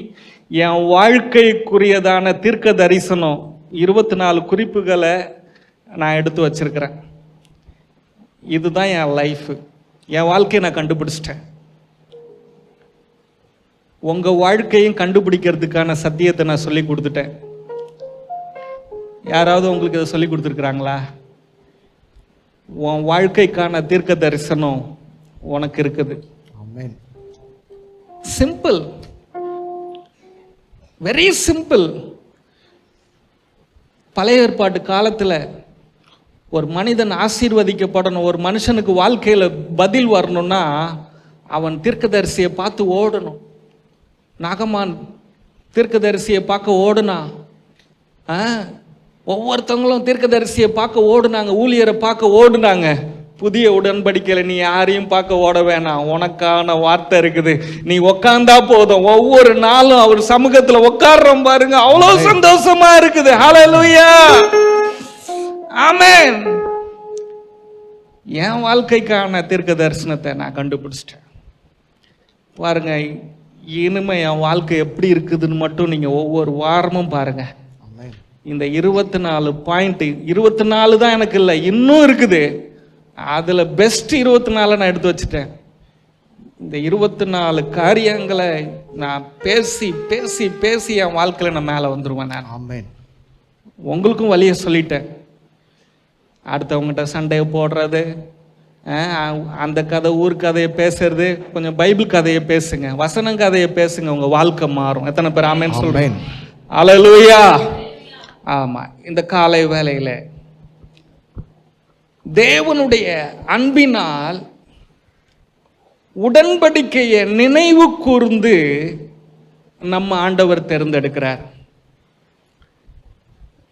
என் வாழ்க்கைக்குரியதான தீர்க்க தரிசனம் 24 குறிப்புகளை நான் எடுத்து வச்சிருக்கிறேன். இதுதான் என் லைஃப். என் வாழ்க்கையை நான் கண்டுபிடிச்சிட்டேன். உங்கள் வாழ்க்கையும் கண்டுபிடிக்கிறதுக்கான சத்தியத்தை நான் சொல்லி கொடுத்துட்டேன். யாராவது உங்களுக்கு இதை சொல்லி கொடுத்துருக்குறாங்களா? உன் வாழ்க்கைக்கான தீர்க்க தரிசனம் உனக்கு இருக்குது. Simple, very simple. பழைய ஏற்பாட்டு காலத்தில் ஒரு மனிதன் ஆசீர்வதிக்கப்படணும், ஒரு மனுஷனுக்கு வாழ்க்கையில் பதில் வரணும்னா அவன் தீர்க்கதரிசியை பார்த்து ஓடணும். நாகமான் தீர்க்கதரிசியை பார்க்க ஓடுனா, ஒவ்வொருத்தவங்களும் தீர்க்கதரிசியை பார்க்க ஓடுனாங்க, ஊழியரை பார்க்க ஓடுனாங்க. புதிய உடன்படிக்கையில் நீ யாரையும் பார்க்க ஓட வேணாம், உனக்கான வார்த்தை இருக்குது, நீ உக்காந்தா போதும். ஒவ்வொரு நாளும் அவர் சமூகத்தில் உட்கார்றோம் பாருங்க, அவ்வளோ சந்தோஷமா இருக்குது. ஹல்லேலூயா, ஆமென். என் வாழ்க்கைக்கான தீர்க்க தரிசனத்தை நான் கண்டுபிடிச்சிட்டேன். பாருங்க, இனிமே என் வாழ்க்கை எப்படி இருக்குதுன்னு மட்டும் நீங்க ஒவ்வொரு வாரமும் பாருங்க. இந்த 24 பாயிண்ட், 24 தான் எனக்கு இல்லை, இன்னும் இருக்குது. அதில் பெஸ்ட் 24 நான் எடுத்து வச்சுட்டேன். இந்த 24 காரியங்களை நான் பேசி பேசி பேசி என் வாழ்க்கையில் நான் மேலே வந்துடுவேன். நான் உங்களுக்கும் வழியை சொல்லிட்டேன். அடுத்தவங்ககிட்ட சண்டையை போடுறது, அந்த கதை ஊர் கதையை பேசுறது, கொஞ்சம் பைபிள் கதையை பேசுங்க, வசனம் கதையை பேசுங்க, உங்க வாழ்க்கை மாறும். எத்தனை பேர் ஆமென் சொல்றேன்? அல்லேலூயா. ஆமா, இந்த காலை வேளையில தேவனுடைய அன்பினால் உடன்படிக்கையை நினைவு கூர்ந்து நம்ம ஆண்டவர் தேர்ந்தெடுக்கிறார்.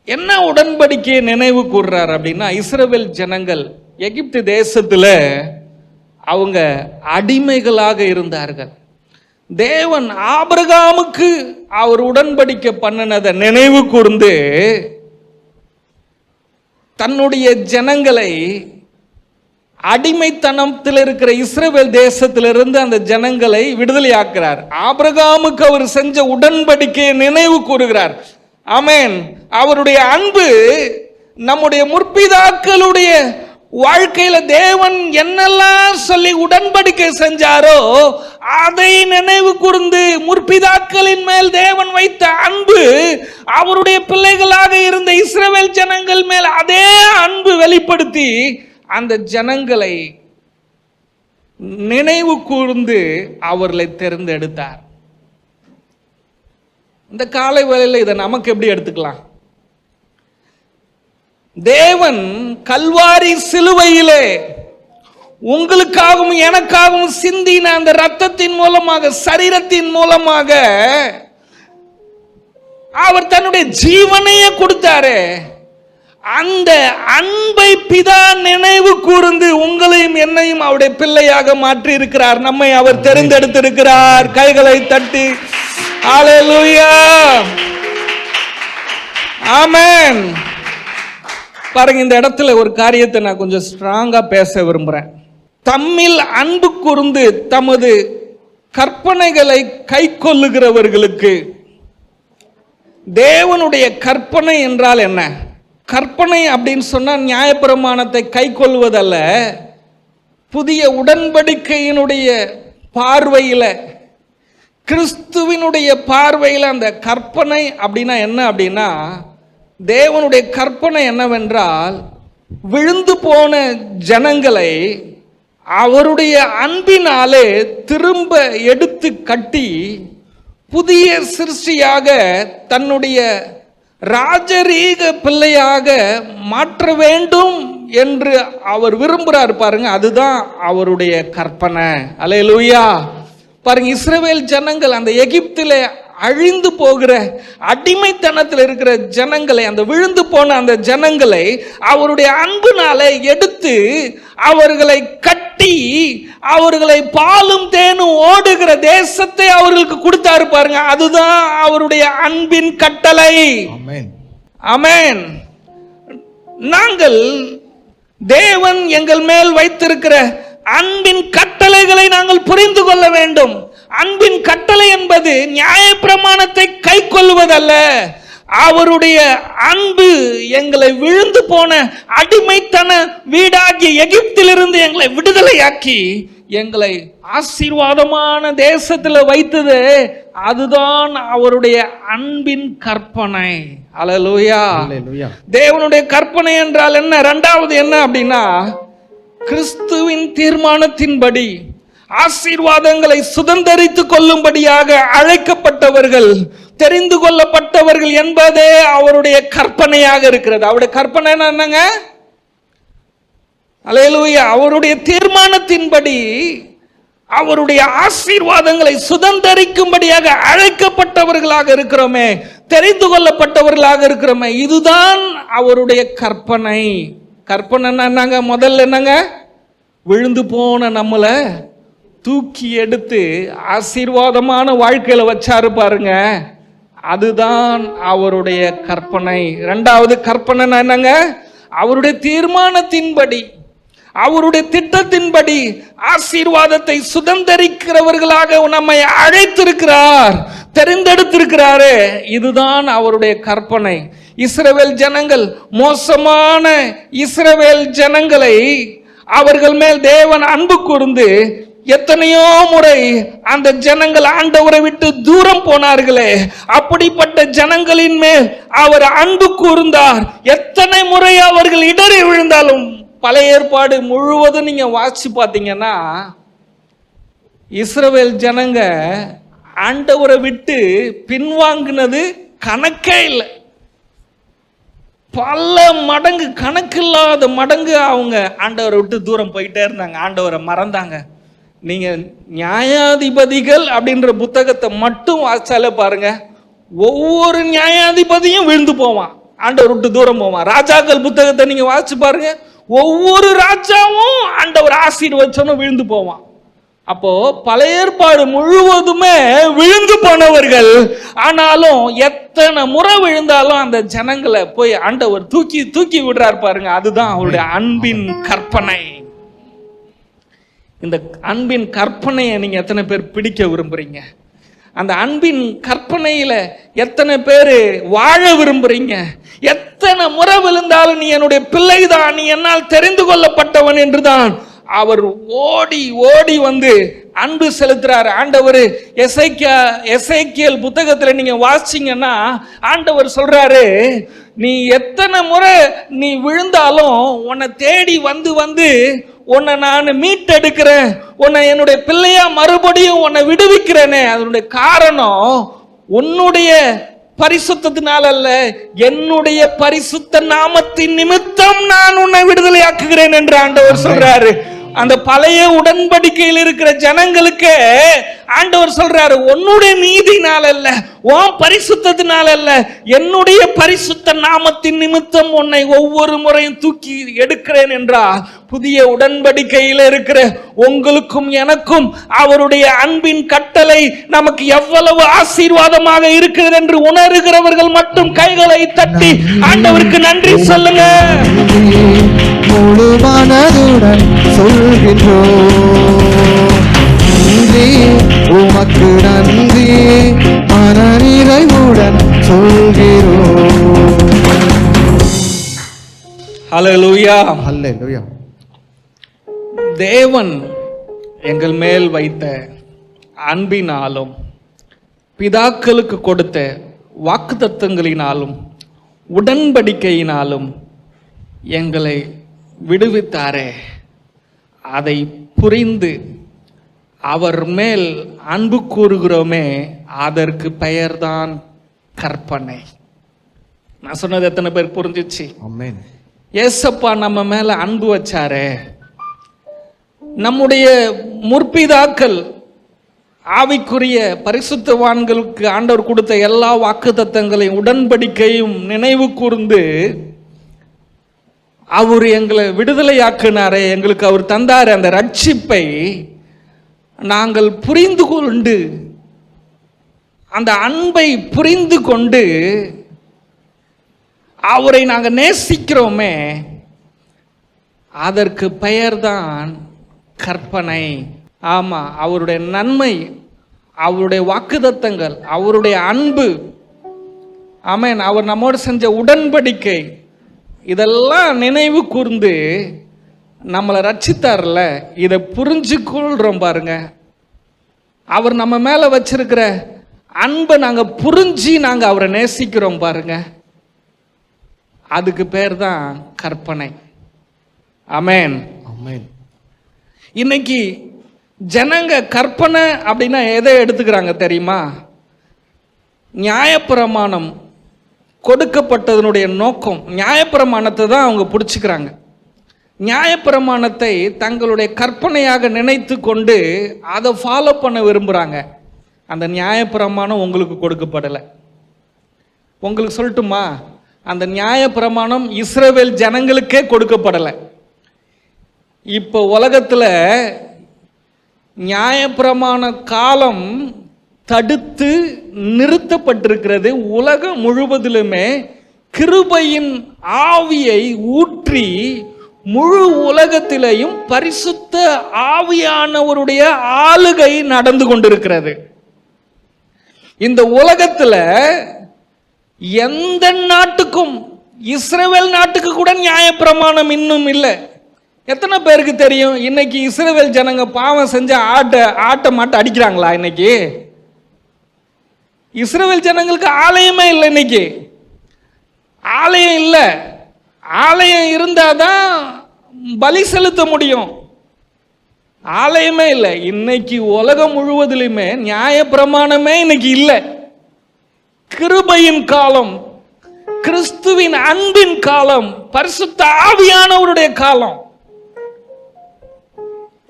என்ன உடன்படிக்கையை நினைவு கூர்றார் அப்படின்னா, இஸ்ரவேல் ஜனங்கள் எகிப்து தேசத்துல அவங்க அடிமைகளாக இருந்தார்கள். தேவன் ஆபிரகாமுக்கு அவர் உடன்படிக்கை பண்ணினதை நினைவு கூர்ந்து தன்னுடைய ஜனங்களை அடிமைத்தனத்தில் இருக்கிற இஸ்ரவேல் தேசத்திலிருந்து அந்த ஜனங்களை விடுதலை ஆக்குறார். ஆபிரகாமுக்கு அவர் செஞ்ச உடன்படிக்கையை நினைவு கூறுகிறார். ஆமென். அவருடைய அன்பு நம்முடைய முற்பிதாக்களுடைய வாழ்க்கையில தேவன் என்னெல்லாம் சொல்லி உடன்படிக்கை செஞ்சாரோ அதை நினைவு கூர்ந்து முற்பிதாக்களின் மேல் தேவன் வைத்த அன்பு, அவருடைய பிள்ளைகளாக இருந்த இஸ்ரவேல் ஜனங்கள் மேல் அதே அன்பு வெளிப்படுத்தி அந்த ஜனங்களை நினைவு கூர்ந்து அவர்களை தேர்ந்தெடுத்தார். இந்த காலை வேளையில் இதை நமக்கு எப்படி எடுத்துக்கலாம்? தேவன் கல்வாரி சிலுவையிலே உங்களுக்காகவும் எனக்காகவும் சிந்தின அந்த இரத்தத்தின் மூலமாக, சரீரத்தின் மூலமாக அவர் தன்னுடைய ஜீவனையே கொடுத்தாரு. அந்த அன்பை பிதா நினைவு கூர்ந்து உங்களையும் என்னையும் அவருடைய பிள்ளையாக மாற்றி இருக்கிறார். நம்மை அவர் தெரிந்தெடுத்திருக்கிறார். கைகளை தட்டி ஹல்லேலூயா, ஆமென். பாருங்க, இந்த இடத்துல ஒரு காரியத்தை நான் கொஞ்சம் ஸ்ட்ராங்கா பேச விரும்புறேன். தம்மில் அன்பு கூர்ந்து தமது கற்பனைகளை கை கொள்ளுகிறவர்களுக்கு, தேவனுடைய கற்பனை என்றால் என்ன? கற்பனை அப்படின்னு சொன்னா நியாயப்பிரமாணத்தை கை கொள்வதல்ல. புதிய உடன்படிக்கையினுடைய பார்வையில, கிறிஸ்துவினுடைய பார்வையில் அந்த கற்பனை அப்படின்னா என்ன அப்படின்னா, தேவனுடைய கற்பனை என்னவென்றால் விழுந்து போன ஜனங்களை அவருடைய அன்பினாலே திரும்ப எடுத்து கட்டி புதிய சிருஷ்டியாக தன்னுடைய ராஜரீக பிள்ளையாக மாற்ற வேண்டும் என்று அவர் விரும்புகிறார் பாருங்க. அதுதான் அவருடைய கற்பனை. அல்லேலூயா. பாருங்க, இஸ்ரவேல் ஜனங்கள் அந்த எகிப்திலே அழிந்து போகிற அடிமைத்தனத்தில் இருக்கிற ஜனங்களை, அந்த விழுந்து போன அந்த ஜனங்களை அவருடைய அன்புனால எடுத்து அவர்களை கட்டி அவர்களை பாலும் தேனும் ஓடுகிற தேசத்தை அவர்களுக்கு கொடுத்தாரு பாருங்க. அதுதான் அவருடைய அன்பின் கட்டளை. ஆமென். நாங்கள் தேவன் எங்கள் மேல் வைத்திருக்கிற அன்பின் கட்டளைகளை நாங்கள் புரிந்து கொள்ள வேண்டும். அன்பின் கட்டளை என்பது நியாயப்பிரமாணத்தை கை கொள்வதல்ல. அவருடைய அன்பு எங்களை விழுந்து போன அடிமைத்தன வீடாகிய எகிப்திலிருந்து எங்களை விடுதலையாக்கி எங்களை ஆசீர்வாதமான தேசத்தில் வைத்தது. அதுதான் அவருடைய அன்பின் கற்பனை. அல்லேலூயா. தேவனுடைய கற்பனை என்றால் என்ன? இரண்டாவது என்ன அப்படின்னா, கிறிஸ்துவின் தீர்மானத்தின்படி ஆசீர்வாதங்களை சுதந்தரித்துக் கொள்ளும்படியாக அழைக்கப்பட்டவர்கள், தெரிந்து கொள்ளப்பட்டவர்கள் என்பதே அவருடைய கற்பனையாக இருக்கிறது. அவருடைய கற்பனை என்னங்க? அல்லேலூயா. அவருடைய தீர்மானத்தின்படி அவருடைய ஆசீர்வாதங்களை சுதந்தரிக்கும்படியாக அழைக்கப்பட்டவர்களாக இருக்கிறோமே, தெரிந்து கொள்ளப்பட்டவர்களாக இருக்கிறோமே, இதுதான் அவருடைய கற்பனை. கற்பனை என்னங்க? முதல்ல என்னங்க? விழுந்து போன நம்மளை தூக்கி எடுத்து ஆசீர்வாதமான வாழ்க்கையில வச்சாரு பாருங்க. அதுதான் அவருடைய கற்பனை. இரண்டாவது கற்பனை என்னங்க? அவருடைய தீர்மானத்தின்படி, அவருடைய திட்டத்தின்படி ஆசீர்வாதத்தை சுதந்தரிக்கிறவர்களாக நம்மை அழைத்திருக்கிறார், தெரிந்தெடுத்திருக்கிறாரே, இதுதான் அவருடைய கற்பனை. இஸ்ரவேல் ஜனங்கள், மோசமான இஸ்ரவேல் ஜனங்களை அவர்கள் மேல் தேவன் அன்பு கூர்ந்து எத்தனையோ முறை அந்த ஜனங்கள் ஆண்டவரை விட்டு தூரம் போனார்களே, அப்படிப்பட்ட ஜனங்களின் மேல் அவர் அன்பு கூர்ந்தார். எத்தனை முறை அவர்கள் இடறி விழுந்தாலும், பழைய ஏற்பாடு முழுவதும் நீங்க வாசிச்சு பார்த்தீங்கன்னா, இஸ்ரவேல் ஜனங்க ஆண்டவரை விட்டு பின்வாங்கினது கணக்கே இல்லை. பல மடங்கு, கணக்கில்லாத மடங்கு அவங்க ஆண்டவரை விட்டு தூரம் போயிட்டே இருந்தாங்க, ஆண்டவரை மறந்தாங்க. நீங்க நியாயாதிபதிகள் அப்படின்ற புத்தகத்தை மட்டும் வாசிச்சாலே பாருங்க, ஒவ்வொரு நியாயாதிபதியும் விழுந்து போவான், ஆண்டவர் விட்டு தூரம் போவான். ராஜாக்கள் புத்தகத்தை நீங்க வாசிச்சு பாருங்க, ஒவ்வொரு ராஜாவும் ஆண்டவர் ஆசீர்வதிச்சோன்னு விழுந்து போவான். அப்போ பழைய ஏற்பாடு முழுவதுமே விழுந்து போனவர்கள். ஆனாலும் எத்தனை முறை விழுந்தாலும் அந்த ஜனங்களை போய் ஆண்டவர் தூக்கி தூக்கி விடுறார் பாருங்க. அதுதான் அவருடைய அன்பின் கற்பனை. இந்த அன்பின் கற்பனையை நீங்க எத்தனை பேர் பிடிக்க விரும்புறீங்க? அந்த அன்பின் கற்பனையில எத்தனை பேர் வாழ விரும்புறீங்க? எத்தனை முறை விழுந்தாலும் நீ என்னுடைய பிள்ளைதான், நீ என்னால் தெரிந்து கொள்ளப்பட்டவன் என்றுதான் அவர் ஓடி ஓடி வந்து அன்பு செலுத்துறார். ஆண்டவர் எசேக்கியேல் புத்தகத்தில் நீங்க வாசிச்சீங்கன்னா ஆண்டவர் சொல்றாரு, நீ எத்தனை முறை நீ விழுந்தாலும் உன்னை தேடி வந்து வந்து உன்னை நான் மீட்டெடுக்கிறேன், உன்னை என்னுடைய பிள்ளையா மறுபடியும் உன்னை விடுவிக்கிறேனே. அதனுடைய காரணம் உன்னுடைய பரிசுத்தத்தினால் அல்ல, என்னுடைய பரிசுத்த நாமத்தின் நிமித்தம் நான் உன்னை விடுதலையாக்குகிறேன் என்று ஆண்டவர் சொல்றாரு. அந்த பழைய உடன்படிக்கையில் இருக்கிற ஜனங்களுக்கு ஆண்டவர் சொல்றாரு, உன்னுடைய நீதினால் அல்ல, உன் பரிசுத்தத்தினால் அல்ல, என்னுடைய பரிசுத்த நாமத்தின் நிமித்தம் உன்னை ஒவ்வொரு முறையும் தூக்கி எடுக்கிறேன் என்றார். புதிய உடன்படிக்கையில் இருக்கிற உங்களுக்கும் எனக்கும் அவருடைய அன்பின் கட்டளை நமக்கு எவ்வளவு ஆசீர்வாதமாக இருக்கிறது என்று உணர்கிறவர்கள் மட்டும் கைகளை தட்டி ஆண்டவருக்கு நன்றி சொல்லுங்க. முழு மனதுடன் சொல்கின்றோம், நன்றி உமக்கு நன்றி, மனநிறைவுடன் சொல்கிறோம். ஹல்லேலூயா, ஹல்லேலூயா. தேவன் எங்கள் மேல் வைத்த அன்பினாலும் பிதாக்களுக்கு கொடுத்த வாக்குத்தத்தங்களினாலும் உடன்படிக்கையினாலும் எங்களை விடுவித்தாரே, அதை புரிந்து அவர் மேல் அன்பு கூறுகிறோமே, அதற்கு பெயர்தான் கற்பனை. நான் சொன்னது எத்தனை பேர் புரிஞ்சிச்சு? ஆமென். ஏசப்பா நம்ம மேல அன்பு வச்சாரே, நம்முடைய முற்பிதாக்கள் ஆவிக்குரிய பரிசுத்தவான்களுக்கு ஆண்டவர் கொடுத்த எல்லா வாக்குத்தத்தங்களையும் உடன்படிக்கையும் நினைவு கூர்ந்து அவர் எங்களை விடுதலையாக்குனாரே, எங்களுக்கு அவர் தந்தாரே, அந்த ரட்சிப்பை நாங்கள் புரிந்து கொண்டு, அந்த அன்பை புரிந்து கொண்டு அவரை நாங்கள் நேசிக்கிறோமே, அதற்கு பெயர்தான் கற்பனை. ஆமா, அவருடைய நன்மை, அவருடைய வாக்குத்தத்தங்கள், அவருடைய அன்பு, ஆமென், அவர் நம்மோடு செஞ்ச உடன்படிக்கை, இதெல்லாம் நினைவு கூர்ந்து நம்மளை ரட்சித்தார்ல, இதை புரிஞ்சுக்கொள்றோம் பாருங்க. அவர் நம்ம மேல வச்சிருக்கிற அன்பை நாங்க புரிஞ்சு நாங்க அவரை நேசிக்கிறோம் பாருங்க, அதுக்கு பேர் தான் கற்பனை. ஆமென். ஆமென். இன்னைக்கு ஜனங்க கற்பனை அப்படின்னா எதை எடுத்துக்கிறாங்க தெரியுமா? நியாயப்பிரமாணம் கொடுக்கப்பட்டதனுடைய நோக்கம், நியாயப்பிரமாணத்தை தான் அவங்க பிடிச்சிக்கிறாங்க. நியாயப்பிரமாணத்தை தங்களுடைய கற்பனையாக நினைத்து கொண்டு அதை ஃபாலோ பண்ண விரும்புகிறாங்க. அந்த நியாயப்பிரமாணம் உங்களுக்கு கொடுக்கப்படலை. உங்களுக்கு சொல்லட்டுமா, அந்த நியாயப்பிரமாணம் இஸ்ரவேல் ஜனங்களுக்கே கொடுக்கப்படலை. இப்போ உலகத்தில் நியாயப்பிரமாண காலம் தடுத்து நிறுத்தப்பட்டிருக்கிறது. உலகம் முழுவதிலுமே கிருபையின் ஆவியை ஊற்றி முழு உலகத்திலேயும் பரிசுத்த ஆவியானவருடைய ஆளுகை நடந்து கொண்டிருக்கிறது. இந்த உலகத்துல எந்த நாட்டுக்கும், இஸ்ரவேல் நாட்டுக்கு கூட நியாயப்பிரமாணம் இன்னும் இல்லை. எத்தனை பேருக்கு தெரியும் இன்னைக்கு இஸ்ரவேல் ஜனங்க பாவம் செஞ்ச ஆட்ட மாட்ட அடிக்கிறாங்களா? இன்னைக்கு இஸ்ரவேல் ஜனங்களுக்கு ஆலயமே இல்லை. இன்னைக்கு ஆலயம் இல்லை. ஆலயம் இருந்தாதான் பலி செலுத்த முடியும். ஆலயமே இல்லை. இன்னைக்கு உலகம் முழுவதிலுமே நியாயப்பிரமாணமே இன்னைக்கு இல்லை. கிருபையின் காலம், கிறிஸ்துவின் அன்பின் காலம், பரிசுத்த ஆவியானவருடைய காலம்.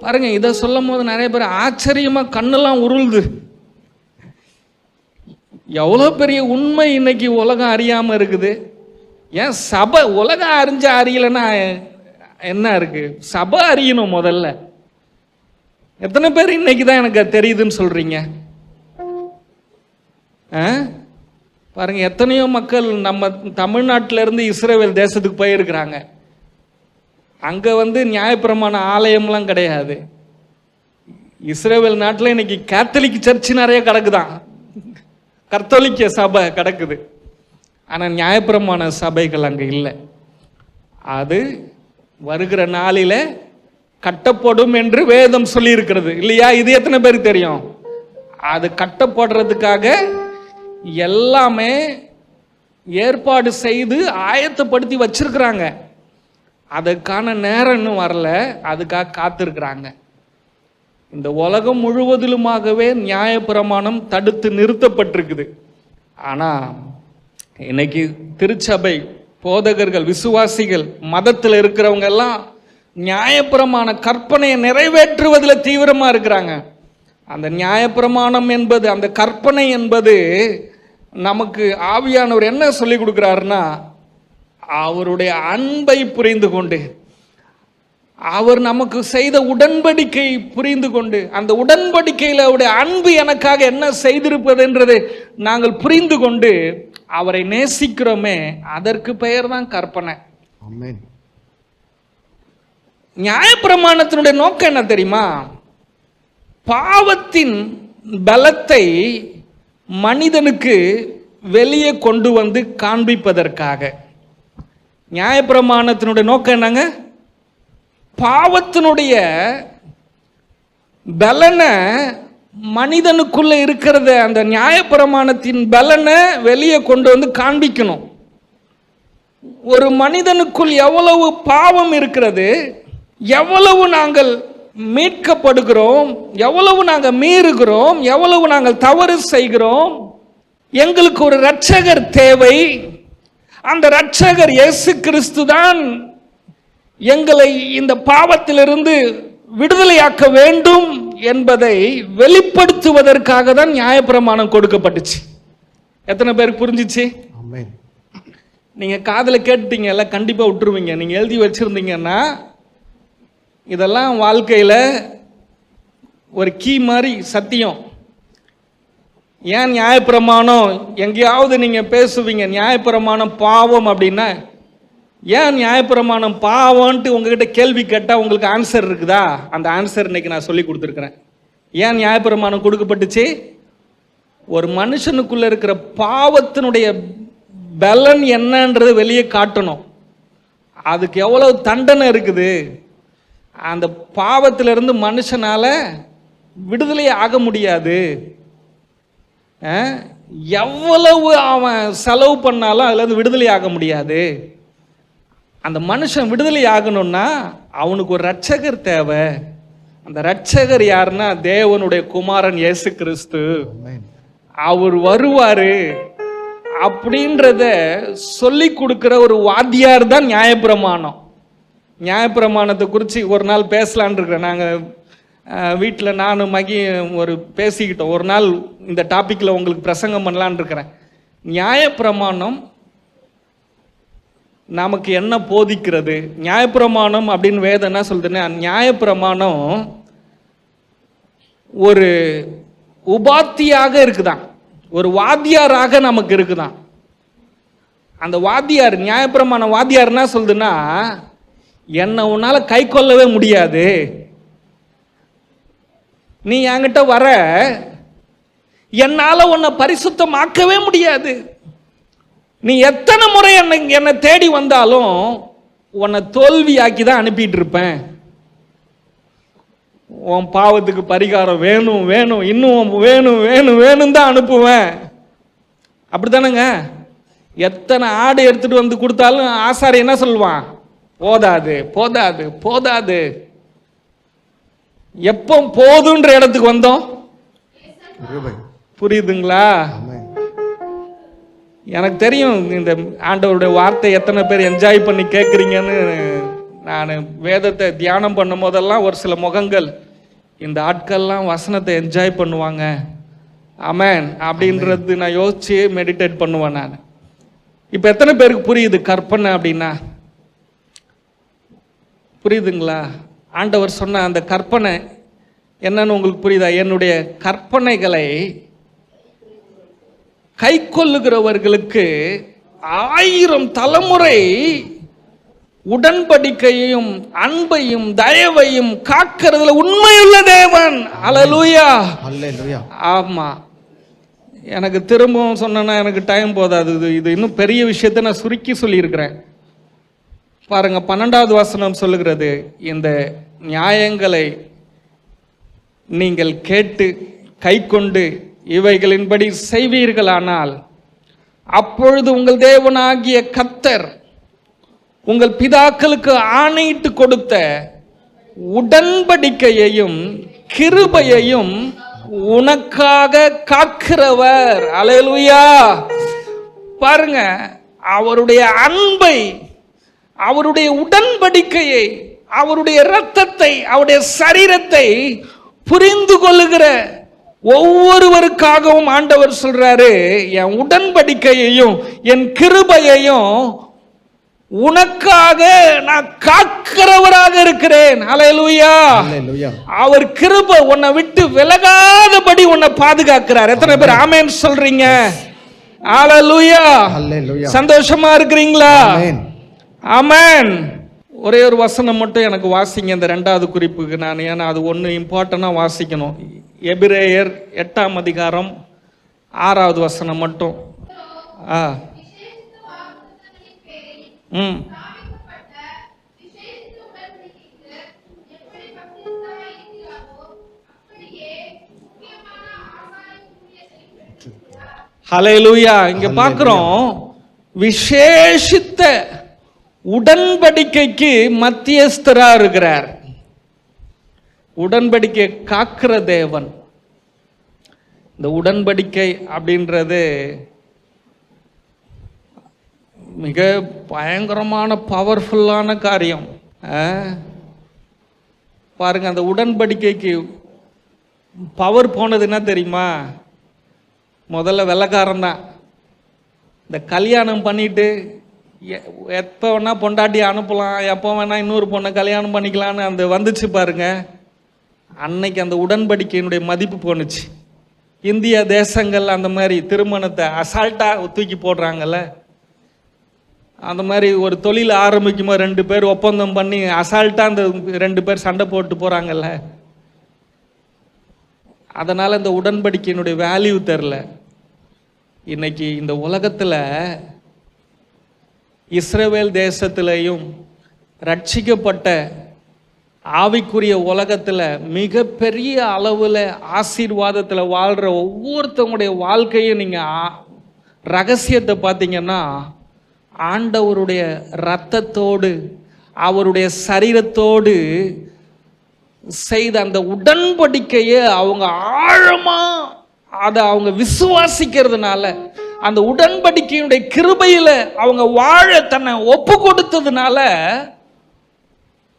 பாருங்க, இதை சொல்லும் போது நிறைய பேர் ஆச்சரியமா கண்ணெல்லாம் உருளுது. எவ்வளோ பெரிய உண்மை இன்னைக்கு உலகம் அறியாம இருக்குது. ஏன் சபை உலகம் அறிஞ்ச அறியலைன்னா என்ன இருக்கு? சபை அறியணும் முதல்ல. எத்தனை பேர் இன்னைக்கு தான் எனக்கு தெரியுதுன்னு சொல்றீங்க? பாருங்க, எத்தனையோ மக்கள் நம்ம தமிழ்நாட்டில இருந்து இஸ்ரவேல் தேசத்துக்கு போயிருக்கிறாங்க. அங்க நியாயப்பிரமாண ஆலயம்லாம் கிடையாது. இஸ்ரவேல் நாட்டில் இன்னைக்கு கேத்தலிக் சர்ச்சு நிறைய கிடக்குதான், கத்தோலிக்க சபை கிடக்குது. ஆனால் நியாயப்பிரமாண சபைகள் அங்கே இல்லை. அது வருகிற நாளில கட்டப்படும் என்று வேதம் சொல்லி இருக்கிறது இல்லையா? இது எத்தனை பேருக்கு தெரியும்? அது கட்டப்படுறதுக்காக எல்லாமே ஏற்பாடு செய்து ஆயத்தப்படுத்தி வச்சிருக்கிறாங்க. அதுக்கான நேரம் இன்னும் வரல, அதுக்காக காத்திருக்கிறாங்க. இந்த உலகம் முழுவதிலுமாகவே நியாயப்பிரமாணம் தடுத்து நிறுத்தப்பட்டிருக்குது. ஆனால் இன்னைக்கு திருச்சபை போதகர்கள், விசுவாசிகள், மதத்தில் இருக்கிறவங்க எல்லாம் நியாயப்பிரமாண கற்பனையை நிறைவேற்றுவதில் தீவிரமா இருக்கிறாங்க. அந்த நியாயப்பிரமாணம் என்பது, அந்த கற்பனை என்பது நமக்கு ஆவியானவர் என்ன சொல்லி கொடுக்கிறாருன்னா, அவருடைய அன்பை புரிந்து கொண்டு, அவர் நமக்கு செய்த உடன்படிக்கை புரிந்து கொண்டு, அந்த உடன்படிக்கையில் அவருடைய அன்பு எனக்காக என்ன செய்திருப்பது என்றதை நாங்கள் புரிந்து கொண்டு அவரை நேசிக்கிறோமே, அதற்கு பெயர் தான் கற்பனை. ஆமென். நியாயப்பிரமாணத்தினுடைய நோக்கம் என்ன தெரியுமா? பாவத்தின் பலத்தை மனிதனுக்கு வெளியே கொண்டு வந்து காண்பிப்பதற்காக. நியாயப்பிரமாணத்தினுடைய நோக்கம் என்னங்க? பாவத்தினுடைய பலனை, மனிதனுக்குள்ள இருக்கிறத, அந்த நியாயப்பிரமாணத்தின் பலனை வெளியே கொண்டு வந்து காண்பிக்கணும். ஒரு மனிதனுக்குள் எவ்வளவு பாவம் இருக்கிறது, எவ்வளவு நாங்கள் மீட்கப்படுகிறோம், எவ்வளவு நாங்கள் மீறுகிறோம், எவ்வளவு நாங்கள் தவறு செய்கிறோம். எங்களுக்கு ஒரு இரட்சகர் தேவை. அந்த இரட்சகர் இயேசு கிறிஸ்து தான் எங்களை இந்த பாவத்திலிருந்து விடுதலையாக்க வேண்டும் என்பதை வெளிப்படுத்துவதற்காக தான் நியாயப்பிரமாணம் கொடுக்கப்பட்டுச்சு. எத்தனை பேருக்கு புரிஞ்சிச்சு? ஆமென். நீங்க காதுல கேட்டீங்க, எல்லாம் கண்டிப்பா விட்டுருவீங்க. நீங்க எழுதி வச்சிருந்தீங்கன்னா இதெல்லாம் வாழ்க்கையில ஒரு கீ மாதிரி சத்தியம். ஏன் நியாயப்பிரமாணம்? எங்கேயாவது நீங்க பேசுவீங்க நியாயப்பிரமாணம் பாவம் அப்படின்னா, ஏன் நியாயப்பிரமாணம் பாவம்ன்ட்டு உங்ககிட்ட கேள்வி கேட்டால் உங்களுக்கு ஆன்சர் இருக்குதா? அந்த ஆன்சர் இன்னைக்கு நான் சொல்லி கொடுத்துருக்குறேன். ஏன் நியாயப்பிரமாணம் கொடுக்கப்பட்டுச்சு? ஒரு மனுஷனுக்குள்ள இருக்கிற பாவத்தினுடைய பலன் என்னன்றது வெளியே காட்டணும். அதுக்கு எவ்வளவு தண்டனை இருக்குது, அந்த பாவத்திலிருந்து மனுஷனால விடுதலை ஆக முடியாது. எவ்வளவு அவன் செலவு பண்ணாலும் அதுலேருந்து விடுதலை ஆக முடியாது. அந்த மனுஷன் விடுதலை ஆகணும்னா அவனுக்கு ஒரு இரட்சகர் தேவை. அந்த இரட்சகர் யாருன்னா தேவனுடைய குமாரன் இயேசு கிறிஸ்து. அவர் வருவாரு அப்படின்றத சொல்லி கொடுக்கிற ஒரு வாத்தியார் தான் நியாயப்பிரமாணம். நியாயப்பிரமாணத்தை குறித்து ஒரு நாள் பேசலான் இருக்கிறேன். நாங்கள் வீட்டில் நானும் மகி ஒரு பேசிக்கிட்டோம். ஒரு நாள் இந்த டாப்பிக்கில் உங்களுக்கு பிரசங்கம் பண்ணலான் இருக்கிறேன். நியாயப்பிரமாணம் நமக்கு என்ன போதிக்கிறது? நியாயப்பிரமாணம் அப்படின்னு வேதம் என்ன சொல்றதுன்னா, நியாயப்பிரமாணம் ஒரு உபாத்தியாக இருக்குதான், ஒரு வாத்தியாராக நமக்கு இருக்குதான். அந்த வாத்தியார், நியாயப்பிரமாண வாத்தியார் என்ன சொல்றதுன்னா, என்னை உன்னால கை கொள்ளவே முடியாது, நீ என்கிட்ட வர என்னால உன்னை பரிசுத்தமாக்கவே முடியாது, நீ எத்தனை முறை என்னை தேடி வந்தாலும் உன்னை தோல்வியாக்கி தான் அனுப்பிட்டு இருப்பேன். உன் பாவத்துக்கு பரிகாரம் வேணும் வேணும் இன்னும் வேணும் வேணும் வேணும் தான் அனுப்புவேன். அப்படித்தானங்க? எத்தனை ஆடு எடுத்துட்டு வந்து கொடுத்தாலும் ஆசாரி என்ன சொல்லுவான்? போதாது போதாது போதாது. எப்போ போதுன்ற இடத்துக்கு வந்தோம்? புரியுதுங்களா? எனக்கு தெரியும் இந்த ஆண்டவருடைய வார்த்தை எத்தனை பேர் என்ஜாய் பண்ணி கேட்குறீங்கன்னு. நான் வேதத்தை தியானம் பண்ணும் போதெல்லாம் ஒரு சில முகங்கள், இந்த ஆட்கள்லாம் வசனத்தை என்ஜாய் பண்ணுவாங்க, ஆமென் அப்படின்றது நான் யோசிச்சு மெடிடேட் பண்ணுவேன் நான். இப்போ எத்தனை பேருக்கு புரியுது கற்பனை அப்படின்னா? புரியுதுங்களா? ஆண்டவர் சொன்ன அந்த கற்பனை என்னன்னு உங்களுக்கு புரியுதா? என்னுடைய கற்பனைகளை கை கொள்ளுகிறவர்களுக்கு 1000 தலைமுறை உடன்படிக்கையையும் அன்பையும் தயவையும் காக்கிறதுல உண்மையுள்ள தேவன். அல்லேலூயா. ஆமா, எனக்கு திரும்பவும் சொன்னா எனக்கு டைம் போதாது. இது இன்னும் பெரிய விஷயத்தை நான் சுருக்கி சொல்லியிருக்கிறேன். பாருங்க, 12வது வசனம் சொல்லுகிறது, இந்த நியாயங்களை நீங்கள் கேட்டு கை கொண்டு இவைகளின்படி செய்வீர்களானால் அப்பொழுது உங்கள் தேவனாகிய கர்த்தர் உங்கள் பிதாக்களுக்கு ஆணையிட்டு கொடுத்த உடன்படிக்கையையும் கிருபையையும் உனக்காக காக்கிறவர். அல்லேலூயா. பாருங்க, அவருடைய அன்பை, அவருடைய உடன்படிக்கையை, அவருடைய இரத்தத்தை, அவருடைய சரீரத்தை புரிந்து கொள்ளுகிற ஒவ்வொருவருக்காகவும் ஆண்டவர் சொல்றாரு, என் உடன்படிக்கையையும் என் கிருபையையும் உனக்காக நான் காக்கிறவராக இருக்கிறேன். அல்லேலூயா. அவர் கிருபை உன்னை விட்டு விலகாதபடி உன்னை பாதுகாக்கிறார். எத்தனை பேர் ஆமென் சொல்றீங்க? அல்லேலூயா. சந்தோஷமா இருக்கிறீங்களா? ஆமென். ஒரே ஒரு வசனம் மட்டும் எனக்கு வாசிங்க, இந்த 2வது குறிப்புக்கு நான். ஏன்னா அது ஒன்று இம்பார்ட்டண்டாக வாசிக்கணும். எபிரேயர் 8ஆம் அதிகாரம் 6வது வசனம் மட்டும். ஹல்லேலூயா. இங்க பார்க்கிறோம், விசேஷித்த உடன்படிக்கைக்கு மத்தியஸ்தரா இருக்கிறார். உடன்படிக்கை காக்கிற தேவன். இந்த உடன்படிக்கை அப்படின்றது மிக பயங்கரமான பவர்ஃபுல்லான காரியம். பாருங்க, அந்த உடன்படிக்கைக்கு பவர் போனது என்ன தெரியுமா? முதல்ல வெள்ளைக்காரன் தான். இந்த கல்யாணம் பண்ணிட்டு எப்போ வேணா பொண்டாட்டி அனுப்பலாம், எப்போ வேணா இன்னொரு பொண்ணை கல்யாணம் பண்ணிக்கலான்னு அந்த வந்துச்சு பாருங்க. அன்னைக்கு அந்த உடன்படிக்கையினுடைய மதிப்பு போணுச்சு. இந்திய தேசங்கள் அந்த மாதிரி திருமணத்தை அசால்ட்டாக தூக்கி போடுறாங்கல்ல, அந்த மாதிரி ஒரு தொழில் ஆரம்பிக்குமோ 2 பேர் ஒப்பந்தம் பண்ணி அசால்ட்டாக அந்த 2 பேர் சண்டை போட்டு போகிறாங்கல்ல. அதனால் இந்த உடன்படிக்கையினுடைய வேல்யூ தெரில. இன்னைக்கு இந்த உலகத்தில் இஸ்ரவேல் தேசத்திலையும் ரட்சிக்கப்பட்ட ஆவிக்குரிய உலகத்தில் மிகப்பெரிய அளவில் ஆசீர்வாதத்தில் வாழ்கிற ஒவ்வொருத்தவங்களுடைய வாழ்க்கையும் நீங்கள் ரகசியத்தை பார்த்தீங்கன்னா, ஆண்டவருடைய இரத்தத்தோடு அவருடைய சரீரத்தோடு செய்த அந்த உடன்படிக்கையை அவங்க ஆழமா அதை அவங்க விசுவாசிக்கிறதுனால, அந்த உடன்படிக்கையுடைய கிருபையில் அவங்க வாழ தன்னை ஒப்பு கொடுத்ததுனால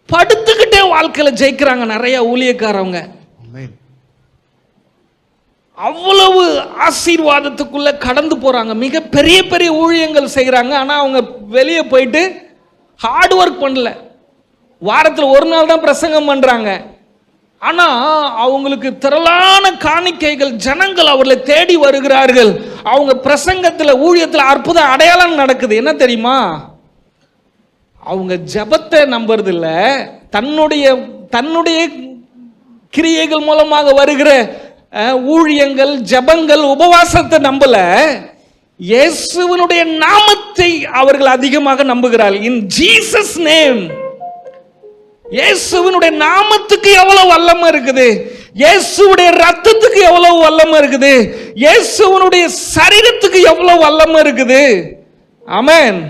படுத்துக்கிட்டே வாழ்க்கையில் ஜெயிக்கிறாங்க நிறைய ஊழியக்காரவங்க. அவ்வளவு ஆசீர்வாதத்துக்குள்ள கடந்து போறாங்க. மிக பெரிய பெரிய ஊழியங்கள் செய்கிறாங்க. ஆனால் அவங்க வெளியே போயிட்டு ஹார்ட் ஒர்க் பண்ணல. வாரத்தில் ஒரு நாள் தான் பிரசங்கம் பண்றாங்க. ஆனால் அவங்களுக்கு திரளான காணிக்கைகள், ஜனங்கள் அவர்களை தேடி வருகிறார்கள். அவங்க பிரசங்கத்தில் ஊழியத்தில் அற்புத அடையாளம் நடக்குது. என்ன தெரியுமா? அவங்க ஜபத்தை நம்புறது இல்லை, தன்னுடைய கிரியைகள் மூலமாக வருகிற ஊழியங்கள், ஜபங்கள், உபவாசத்தை நம்பல, இயேசுவினுடைய நாமத்தை அவர்கள் அதிகமாக நம்புகிறார்கள். In Jesus name. இயேசுவினுடைய நாமத்துக்கு எவ்வளவு வல்லமை இருக்குது, இயேசுவுடைய ரத்தத்துக்கு எவ்வளவு வல்லமை இருக்குது, இயேசுவினுடைய சரீரத்துக்கு எவ்வளவு வல்லமை இருக்குது. ஆமென்.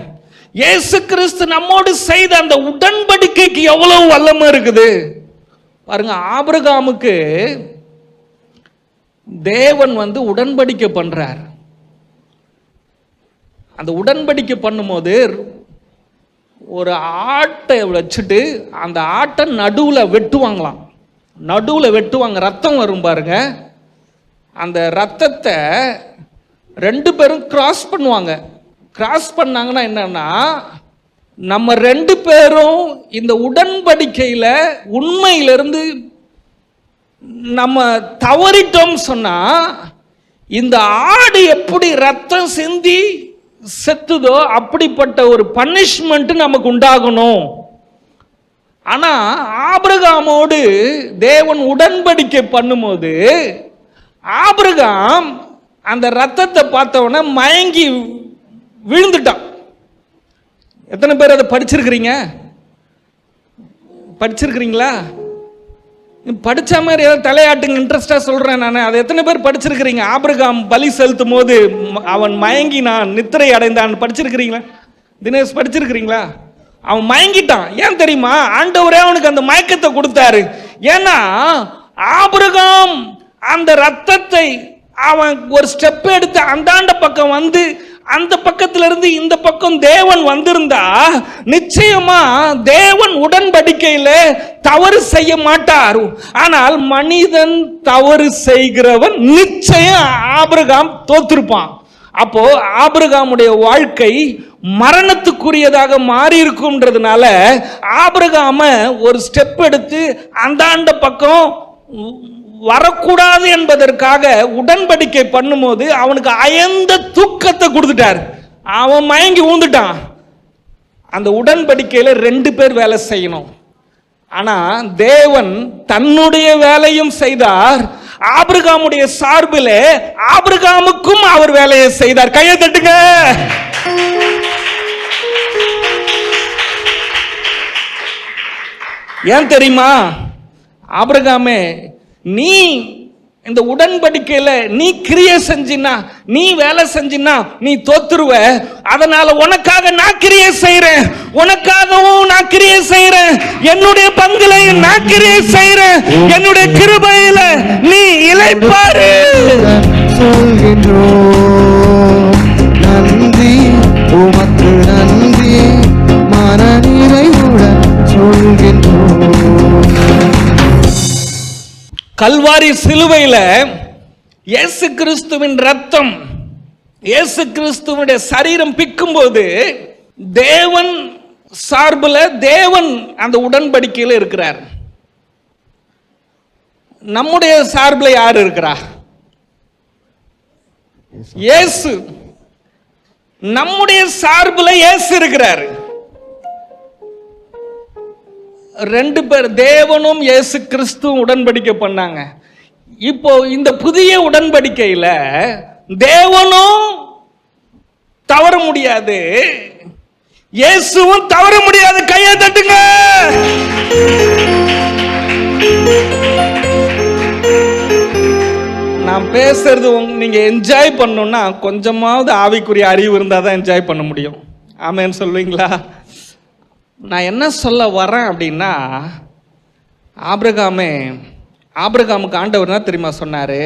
இயேசு கிறிஸ்து நம்மோடு செய்த அந்த உடன்படிக்கைக்கு எவ்வளவு வல்லமை இருக்குது பாருங்க. ஆபிரகாமுக்கு தேவன் உடன்படிக்கை பண்றார். அந்த உடன்படிக்கை பண்ணும்போது ஒரு ஆட்டை வச்சுட்டு அந்த ஆட்டை நடுவில் வெட்டுவாங்களாம். நடுவில் வெட்டுவாங்க, ரத்தம் வரும் பாருங்க. அந்த ரத்தத்தை 2 பேரும் கிராஸ் பண்ணுவாங்க. கிராஸ் பண்ணாங்கன்னா என்னன்னா, நம்ம 2 பேரும் இந்த உடன்படிக்கையில் உண்மையிலிருந்து நம்ம தவறிட்டோம் சொன்னா, இந்த ஆடு எப்படி ரத்தம் சிந்தி செத்துதோ அப்படிப்பட்ட ஒரு பனிஷ்மெண்ட் நமக்கு உண்டாகணும். ஆனா ஆபிரகாமோடு தேவன் உடன்படிக்கை பண்ணும்போது, ஆபிரகாம் அந்த ரத்தத்தை பார்த்தவன மயங்கி விழுந்துட்டான். எத்தனை பேர் அதை படிச்சிருக்கிறீங்களா? படித்த மாதிரி ஏதாவது தலையாட்டுங்க, இன்ட்ரெஸ்டாக சொல்கிறேன் நான். அதை எத்தனை பேர் படிச்சிருக்கிறீங்க? ஆபிரகாம் பலி செலுத்தும் போது அவன் மயங்கினான், நித்திரை அடைந்தான். படிச்சிருக்கிறீங்களா? தினேஷ் படிச்சிருக்கிறீங்களா? அவன் மயங்கிட்டான். ஏன் தெரியுமா? ஆண்டவரே அவனுக்கு அந்த மயக்கத்தை கொடுத்தாரு. ஏன்னா ஆபிரகாம் அந்த ரத்தத்தை அவன் ஒரு ஸ்டெப் எடுத்து அந்தாண்ட பக்கம் வந்து, அந்த பக்கத்துல இருந்து இந்த பக்கம் தேவன் வந்திருந்தா நிச்சயமா தேவன் உடன்படிக்கையில தவறு செய்ய மாட்டார். ஆனால் மனிதன் தவறு செய்கிறவன் நிச்சயம் ஆபிரகாம் தோத்திருப்பான். அப்போ ஆபிரகாமுடைய வாழ்க்கை மரணத்துக்குரியதாக மாறி இருக்கும்ன்றதுனால ஆபிரகாம ஒரு ஸ்டெப் எடுத்து அந்தாண்ட பக்கம் வரக்கூடாது என்பதற்காக உடன்படிக்கை பண்ணும்போது அவனுக்கு அயர்ந்த தூக்கத்தை கொடுத்துட்டார். அவன் மயங்கி ஊந்துட்டான். அந்த உடன்படிக்கையில் 2 பேர் வேலை செய்யணும். ஆனா தேவன் தன்னுடைய வேலையும் செய்தார், ஆபிரகாமுடைய சார்பில் ஆபிரகாமுக்கும் அவர் வேலையை செய்தார். கையை தட்டுங்க. ஏன் தெரியுமா? ஆபிரகாமே, நீ இந்த உடன்படிக்கையில நீ கிரியை செஞ்சினா, நீ வேலை செஞ்சினா நீ தோத்துருவ. அதனால உனக்காக நான் கிரியை செய்யறேன், உனக்காகவும் நான் கிரியை செய்யறேன், என்னுடைய பங்குலையும் நான் கிரியை செய்யறேன், என்னுடைய கிருபையில நீ இளைப்பாரு. சொல்கின்றோம் நன்றி உமக்கு நன்றி, மனநிறைவுடன் சொல்கின்றோம். கல்வாரி சிலுவையில இயேசு கிறிஸ்துவின் ரத்தம், இயேசு கிறிஸ்துவினுடைய சரீரம் பிக்கும்போது தேவன் சார்புல தேவன் அந்த உடன்படிக்கையில் இருக்கிறார். நம்முடைய சார்பில் யார் இருக்கிறா? இயேசு. நம்முடைய சார்பில் இயேசு இருக்கிறார். ரெண்டு பேர், தேவனும் இயேசு கிறிஸ்துவும் உடன்படிக்கை பண்ணாங்க. இப்போ இந்த புதிய உடன்படிக்கையில தேவனும் தவற முடியாது, இயேசுவும் தவற முடியாது. கையை தட்டுங்க. நான் பேசுறது நீங்க என்ஜாய் பண்ணணும்னா கொஞ்சமாவது ஆவிக்குரிய அறிவு இருந்தால் தான் என்ஜாய் பண்ண முடியும். ஆமேன்னு சொல்லுவீங்களா? நான் என்ன சொல்ல வரேன் அப்படின்னா, ஆபிரகாமுக்கு ஆண்டவர் என்ன தெரியுமா சொன்னாரு?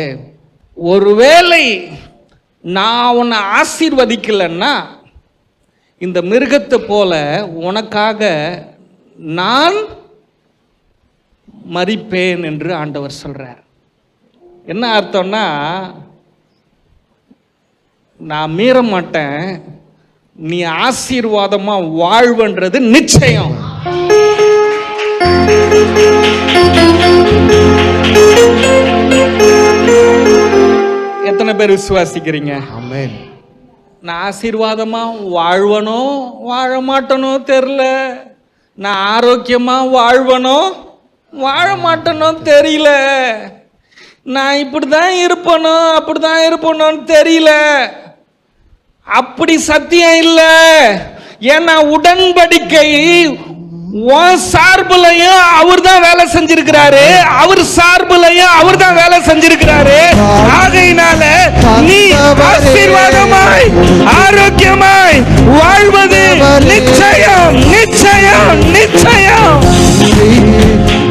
ஒருவேளை நான் உன்னை ஆசீர்வதிக்கலைன்னா இந்த மிருகத்தை போல உனக்காக நான் மரிப்பேன் என்று ஆண்டவர் சொல்றார். என்ன அர்த்தம்னா, நான் மீற மாட்டேன், நீ ஆசீர்வாதமா வாழ்வன்றது நிச்சயம். எத்தனை பேர் விசுவாசிக்கிறீங்க? ஆமென். நான் ஆசீர்வாதமா வாழ்வனோ வாழ மாட்டனோ தெரியல, நான் ஆரோக்கியமா வாழ்வனோ வாழ மாட்டனோ தெரியல, நான் இப்படிதான் இருப்பனோ அப்படிதான் இருப்பனோன்னு தெரியல. அப்படி சத்தியம் இல்லை. ஏன்னா உடன்படிக்கை உன் சார்புலையும் அவர் தான் வேலை செஞ்சிருக்கிறாரு, அவர் சார்புலையும் அவர் தான் வேலை செஞ்சிருக்கிறாரு. ஆகையினால நீ ஆசீர்வாதமாய் ஆரோக்கியமாய் வாழ்வது நிச்சயம் நிச்சயம் நிச்சயம்.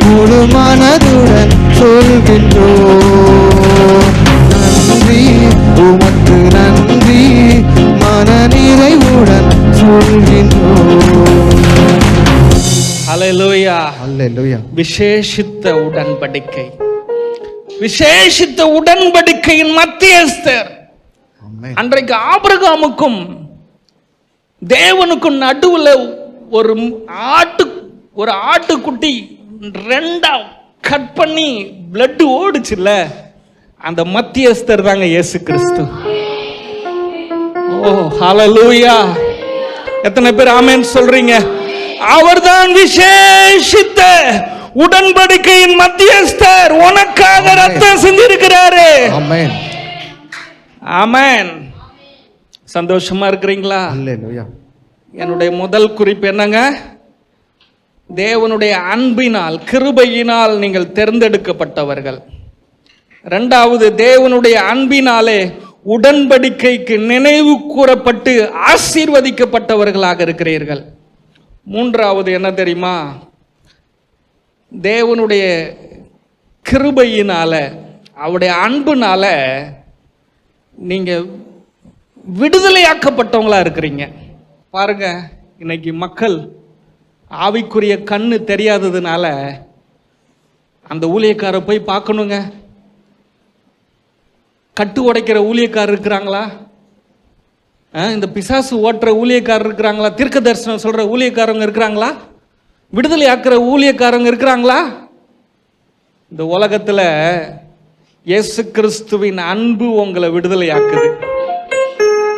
முழு மனதுடன் சொல்கின்றோம் நன்றி உமக்கு நன்றி, மனநிறைவுடன் சொல்கின்றோம். அல்லேலூயா அல்லேலூயா. விசேஷித்த உடன்படிக்கை, விசேஷித்த உடன்படிக்கையின் மத்தியஸ்தர். அன்றைக்கு ஆபிரகாமுக்கும் தேவனுக்கும் நடுவுல ஒரு ஆட்டுக்குட்டி ரெண்டா கட் பண்ணி பிளட் ஓடுச்சுல்ல, அந்த மத்தியஸ்தர் தாங்க இயேசு கிறிஸ்து. ஓ ஹல்லேலூயா. எத்தனை பேர் ஆமென் சொல்றீங்க? அவர்தான் விசேஷித்த உடன்படிக்கையின் மத்தியஸ்தர். உனக்காக ரத்தம் சிந்திருக்கிறாரு. ஆமென் ஆமென். சந்தோஷமா இருக்கிறீங்களா? அல்லேலூயா. என்னுடைய முதல் குறிப்பு என்னங்க? தேவனுடைய அன்பினால் கிருபையினால் நீங்கள் தேர்ந்தெடுக்கப்பட்டவர்கள். இரண்டாவது, தேவனுடைய அன்பினாலே உடன்படிக்கைக்கு நினைவு கூறப்பட்டு ஆசீர்வதிக்கப்பட்டவர்களாக இருக்கிறீர்கள். மூன்றாவது என்ன தெரியுமா? தேவனுடைய கிருபையினால அவருடைய அன்புனால நீங்க விடுதலையாக்கப்பட்டவங்களா இருக்கிறீங்க. பாருங்க, இன்னைக்கு மக்கள் ஆவிக்குரிய கண்ணு தெரியாததுனால அந்த ஊழியக்காரை போய் பார்க்கணுங்க. கட்டு உடைக்கிற ஊழியக்காரர் இருக்கிறாங்களா? இந்த பிசாசு ஓட்டுற ஊழியக்காரர் இருக்கிறாங்களா? தீர்க்க தரிசனம் சொல்ற ஊழியக்காரங்க இருக்கிறாங்களா? விடுதலை ஆக்குற ஊழியக்காரங்க இருக்கிறாங்களா? இந்த உலகத்துல இயேசு கிறிஸ்துவின் அன்பு உங்களை விடுதலை ஆக்குது.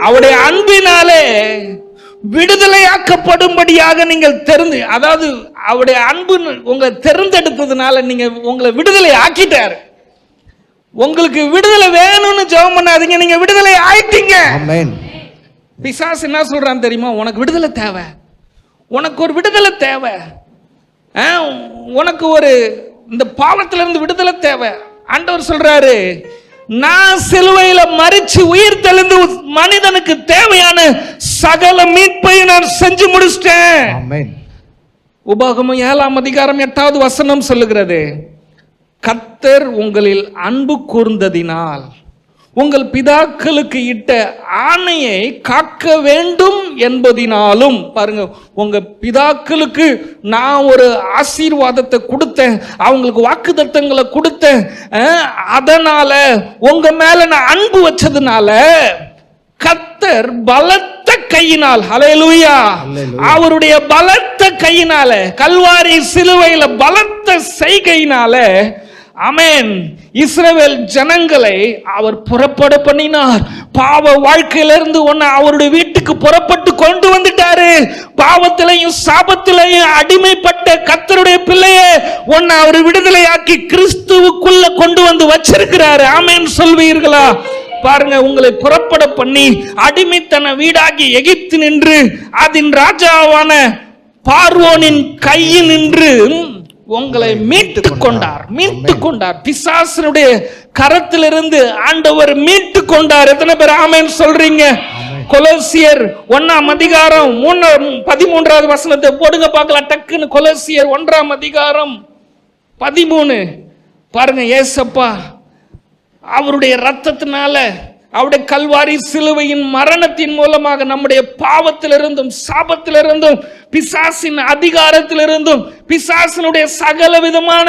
அவருடைய அன்பினாலே விடுதலையாக்கப்படும்படியாக நீங்கள் அதாவது அவருடைய அன்பு உங்களை தெரிந்தெடுத்ததுனால நீங்க உங்களை விடுதலை ஆக்கிட்டாரு. உங்களுக்கு விடுதலை வேணும்னு ஜெபம் பண்ணாதீங்க, நீங்க விடுதலை ஆயிட்டீங்க. ஆமென். பிசாசு என்ன சொல்றான் தெரியுமா? உனக்கு விடுதலை தேவை, உனக்கு ஒரு விடுதலை தேவை, உனக்கு ஒரு இந்த பாவத்திலிருந்து விடுதலை தேவை. ஆண்டவர் சொல்றாரு, நான் சிலுவையில மரிச்சு உயிர் தெளிந்து மனிதனுக்கு தேவையான சகல மீட்பையும் நான் செஞ்சு முடிச்சிட்டேன். ஆமென். உபாகமம் 7ஆம் அதிகாரம் 8வது வசனம் சொல்லுகிறது, கர்த்தர் உங்களில் அன்பு கூர்ந்ததினால் உங்கள் பிதாக்களுக்கு இட்ட ஆணையை காக்க வேண்டும் என்பதினாலும். பாருங்க, உங்க பிதாக்களுக்கு நான் ஒரு ஆசீர்வாதத்தை கொடுத்தேன், அவங்களுக்கு வாக்குத்தத்தங்களை கொடுத்தேன், அதனால உங்க மேல நான் அன்பு வச்சதுனால கர்த்தர் பலத்த கையினால், ஹல்லேலூயா, அவருடைய பலத்த கையினால, கல்வாரி சிலுவையில பலத்த செய்கையினால, ஆமென், இஸ்ரவேல் ஜனங்களை அவர் புறப்பட பண்ணினார். பாவ வாழ்க்கையிலிருந்து ஒன்னு அவருடைய வீட்டுக்கு புறப்பட்டு கொண்டு வந்துட்டாரு. பாவத்திலையும் சாபத்திலையும் அடிமைப்பட்ட கர்த்தருடைய பிள்ளையே ஒன்னு அவர் விடுதலையாக்கி கிறிஸ்துவுக்குள்ள கொண்டு வந்து வச்சிருக்கிறாரு. ஆமென் சொல்வீர்களா? பாருங்க, உங்களை புறப்பட பண்ணி அடிமைத்தன வீடாகி எகிப்து நின்று அதன் ராஜாவான பார்வோனின் கையில் நின்று உங்களை மீட்டு கொண்டார். பிசாசனுடைய கரத்திலிருந்து ஆண்டவர் மீட்டு கொண்டார். எத்தனை பேர் ஆமென் சொல்றீங்க? கொலோசியர் 1ஆம் அதிகாரம் 13வது வசனத்தை போடுங்க பார்க்கலாம் டக்குன்னு. கொலோசியர் 1ஆம் அதிகாரம் 13. பாருங்க, ஏசப்பா அவருடைய ரத்தத்தினால, அவருடைய கல்வாரி சிலுவையின் மரணத்தின் மூலமாக நம்முடைய பாவத்திலிருந்தும் சாபத்திலிருந்தும் பிசாசின் அதிகாரத்திலிருந்தும் பிசாசினுடைய சகல விதமான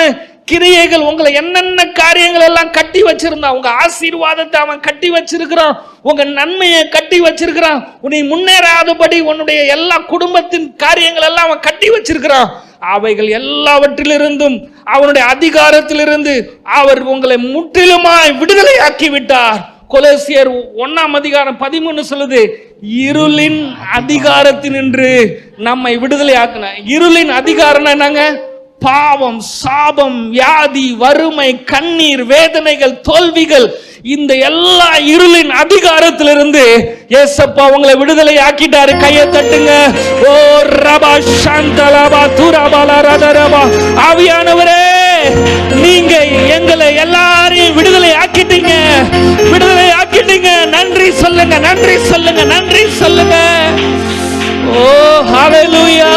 கிரியைகள், உங்களை என்னென்ன காரியங்கள் எல்லாம் கட்டி வச்சிருந்தான், உங்க ஆசீர்வாதத்தை அவன் கட்டி வச்சிருக்கிறான், உங்க நன்மையை கட்டி வச்சிருக்கிறான், உன்னை முன்னேறாதபடி உன்னுடைய எல்லா குடும்பத்தின் காரியங்கள் எல்லாம் அவன் கட்டி வச்சிருக்கிறான். அவைகள் எல்லாவற்றிலிருந்தும் அவனுடைய அதிகாரத்திலிருந்து அவர் உங்களை முற்றிலுமாய் விடுதலையாக்கி விட்டார். கொலோசியர் 1ஆம் அதிகாரம் 13 சொல்லுது, இருளின் அதிகாரத்தினின்று நம்மை விடுதலை ஆக்கின. இருளின் அதிகாரம் என்னங்க? பாவம், சாபம், வியாதி, வறுமை, கண்ணீர், வேதனைகள், தோல்விகள், இந்த எல்லா இருளின் அதிகாரத்திலிருந்து ஏசப்பா உங்களை விடுதலை ஆக்கிட்டாரு. கையை தட்டுங்க. ஓ ரபா சாந்தலபா துரபல ரதரபா. ஆவியானவரே, நீங்க எங்களை எல்லாரையும் விடுதலை ஆக்கிட்டீங்க. நன்றி சொல்லுங்க, நன்றி சொல்லுங்க, நன்றி சொல்லுங்க. ஓ ஹல்லேலூயா.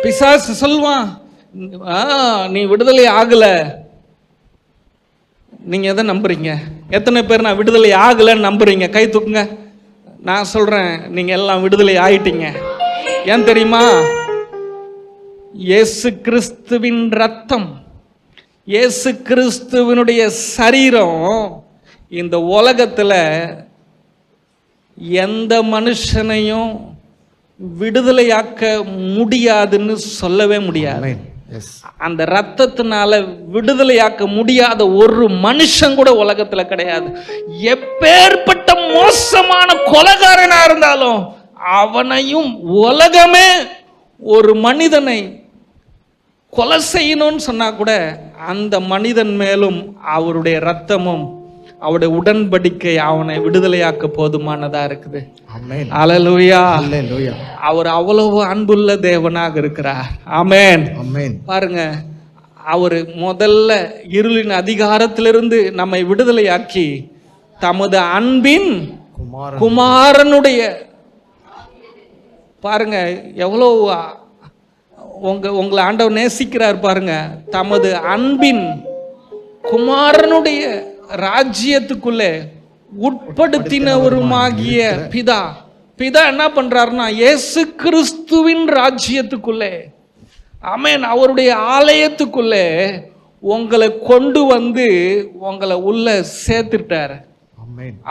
பிசாசு சொல்வான், நீ விடுதலை ஆகல. நீங்க எதை நம்புறீங்க? எத்தனை பேர் நான் விடுதலை ஆகலன்னு நம்புறீங்க? கை தூக்குங்க. நான் சொல்றேன், நீங்க எல்லாம் விடுதலை ஆயிட்டீங்க. ஏன் தெரியுமா? இயேசு கிறிஸ்துவின் ரத்தம், இயேசு கிறிஸ்துவினுடைய சரீரம் இந்த உலகத்துல எந்த மனுஷனையும் விடுதலையாக்க முடியாதுன்னு சொல்லவே முடியாது. அந்த ரத்தத்தினால விடுதலையாக்க முடியாத ஒரு மனுஷன் கூட உலகத்துல கிடையாது. எப்பேற்பட்ட மோசமான கொலைகாரனா இருந்தாலும் அவனையும் உலகமே ஒரு மனிதனை கொலை செய்யணும்னு சொன்னா கூட அந்த மனிதன் மேலும் அவருடைய ரத்தமும் அவருடைய உடன்படிக்கை அவனை விடுதலையாக்க போதுமானதா இருக்குது. அல்லேலூயா. அவர் அவ்வளவு அன்புள்ள தேவனாக இருக்கிறார். ஆமென். பாருங்க, அவர் முதல்ல இருளின் அதிகாரத்திலிருந்து நம்மை விடுதலையாக்கி தமது அன்பின் குமாரனுடைய, பாருங்க எவ்வளவு உங்களை ஆண்டவர் நேசிக்கிறார். பாருங்க, தமது அன்பின் குமாரனுடைய ராஜ்யத்துக்குள்ளே உட்படுத்தினவருமாகிய பிதா என்ன பண்றாருன்னா, இயேசு கிறிஸ்துவின் ராஜ்யத்துக்குள்ளே, ஆமென், அவருடைய ஆலயத்துக்குள்ளே உங்களை கொண்டு வந்து உங்களை உள்ள சேர்த்துட்டாரு.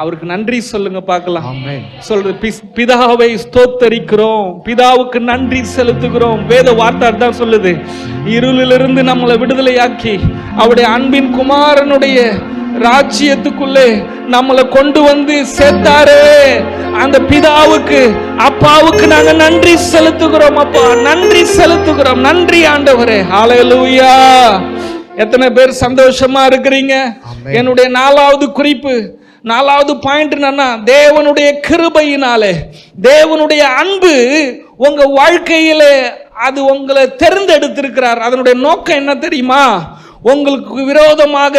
அவருக்கு நன்றி சொல்லுங்க பார்க்கலாம். சொல்றது, பிதாவை ஸ்தோத்தரிக்கிறோம், பிதாவுக்கு நன்றி செலுத்துகிறோம். வேத வார்த்தை தான் சொல்லுது, இருளிலிருந்து நம்மளை விடுதலையாக்கி அவருடைய அன்பின் குமாரனுடைய ராஜ்யத்துக்குள்ளே நம்மளை கொண்டு வந்து சேர்த்தாரு. அந்த பிதாவுக்கு, அப்பாவுக்கு நாங்க நன்றி செலுத்துகிறோம். அப்பா, நன்றி செலுத்துகிறோம். நன்றி ஆண்டவரே. ஹல்லேலூயா. எத்தனை பேர் சந்தோஷமா இருக்கிறீங்க? என்னுடைய 4வது குறிப்பு, 4வது பாயிண்ட் என்னன்னா, தேவனுடைய கிருபையினாலே, தேவனுடைய அன்பு உங்க வாழ்க்கையிலே அது உங்களை தேர்ந்தெடுத்திருக்கிறார். அதனுடைய நோக்கம் என்ன தெரியுமா? உங்களுக்கு விரோதமாக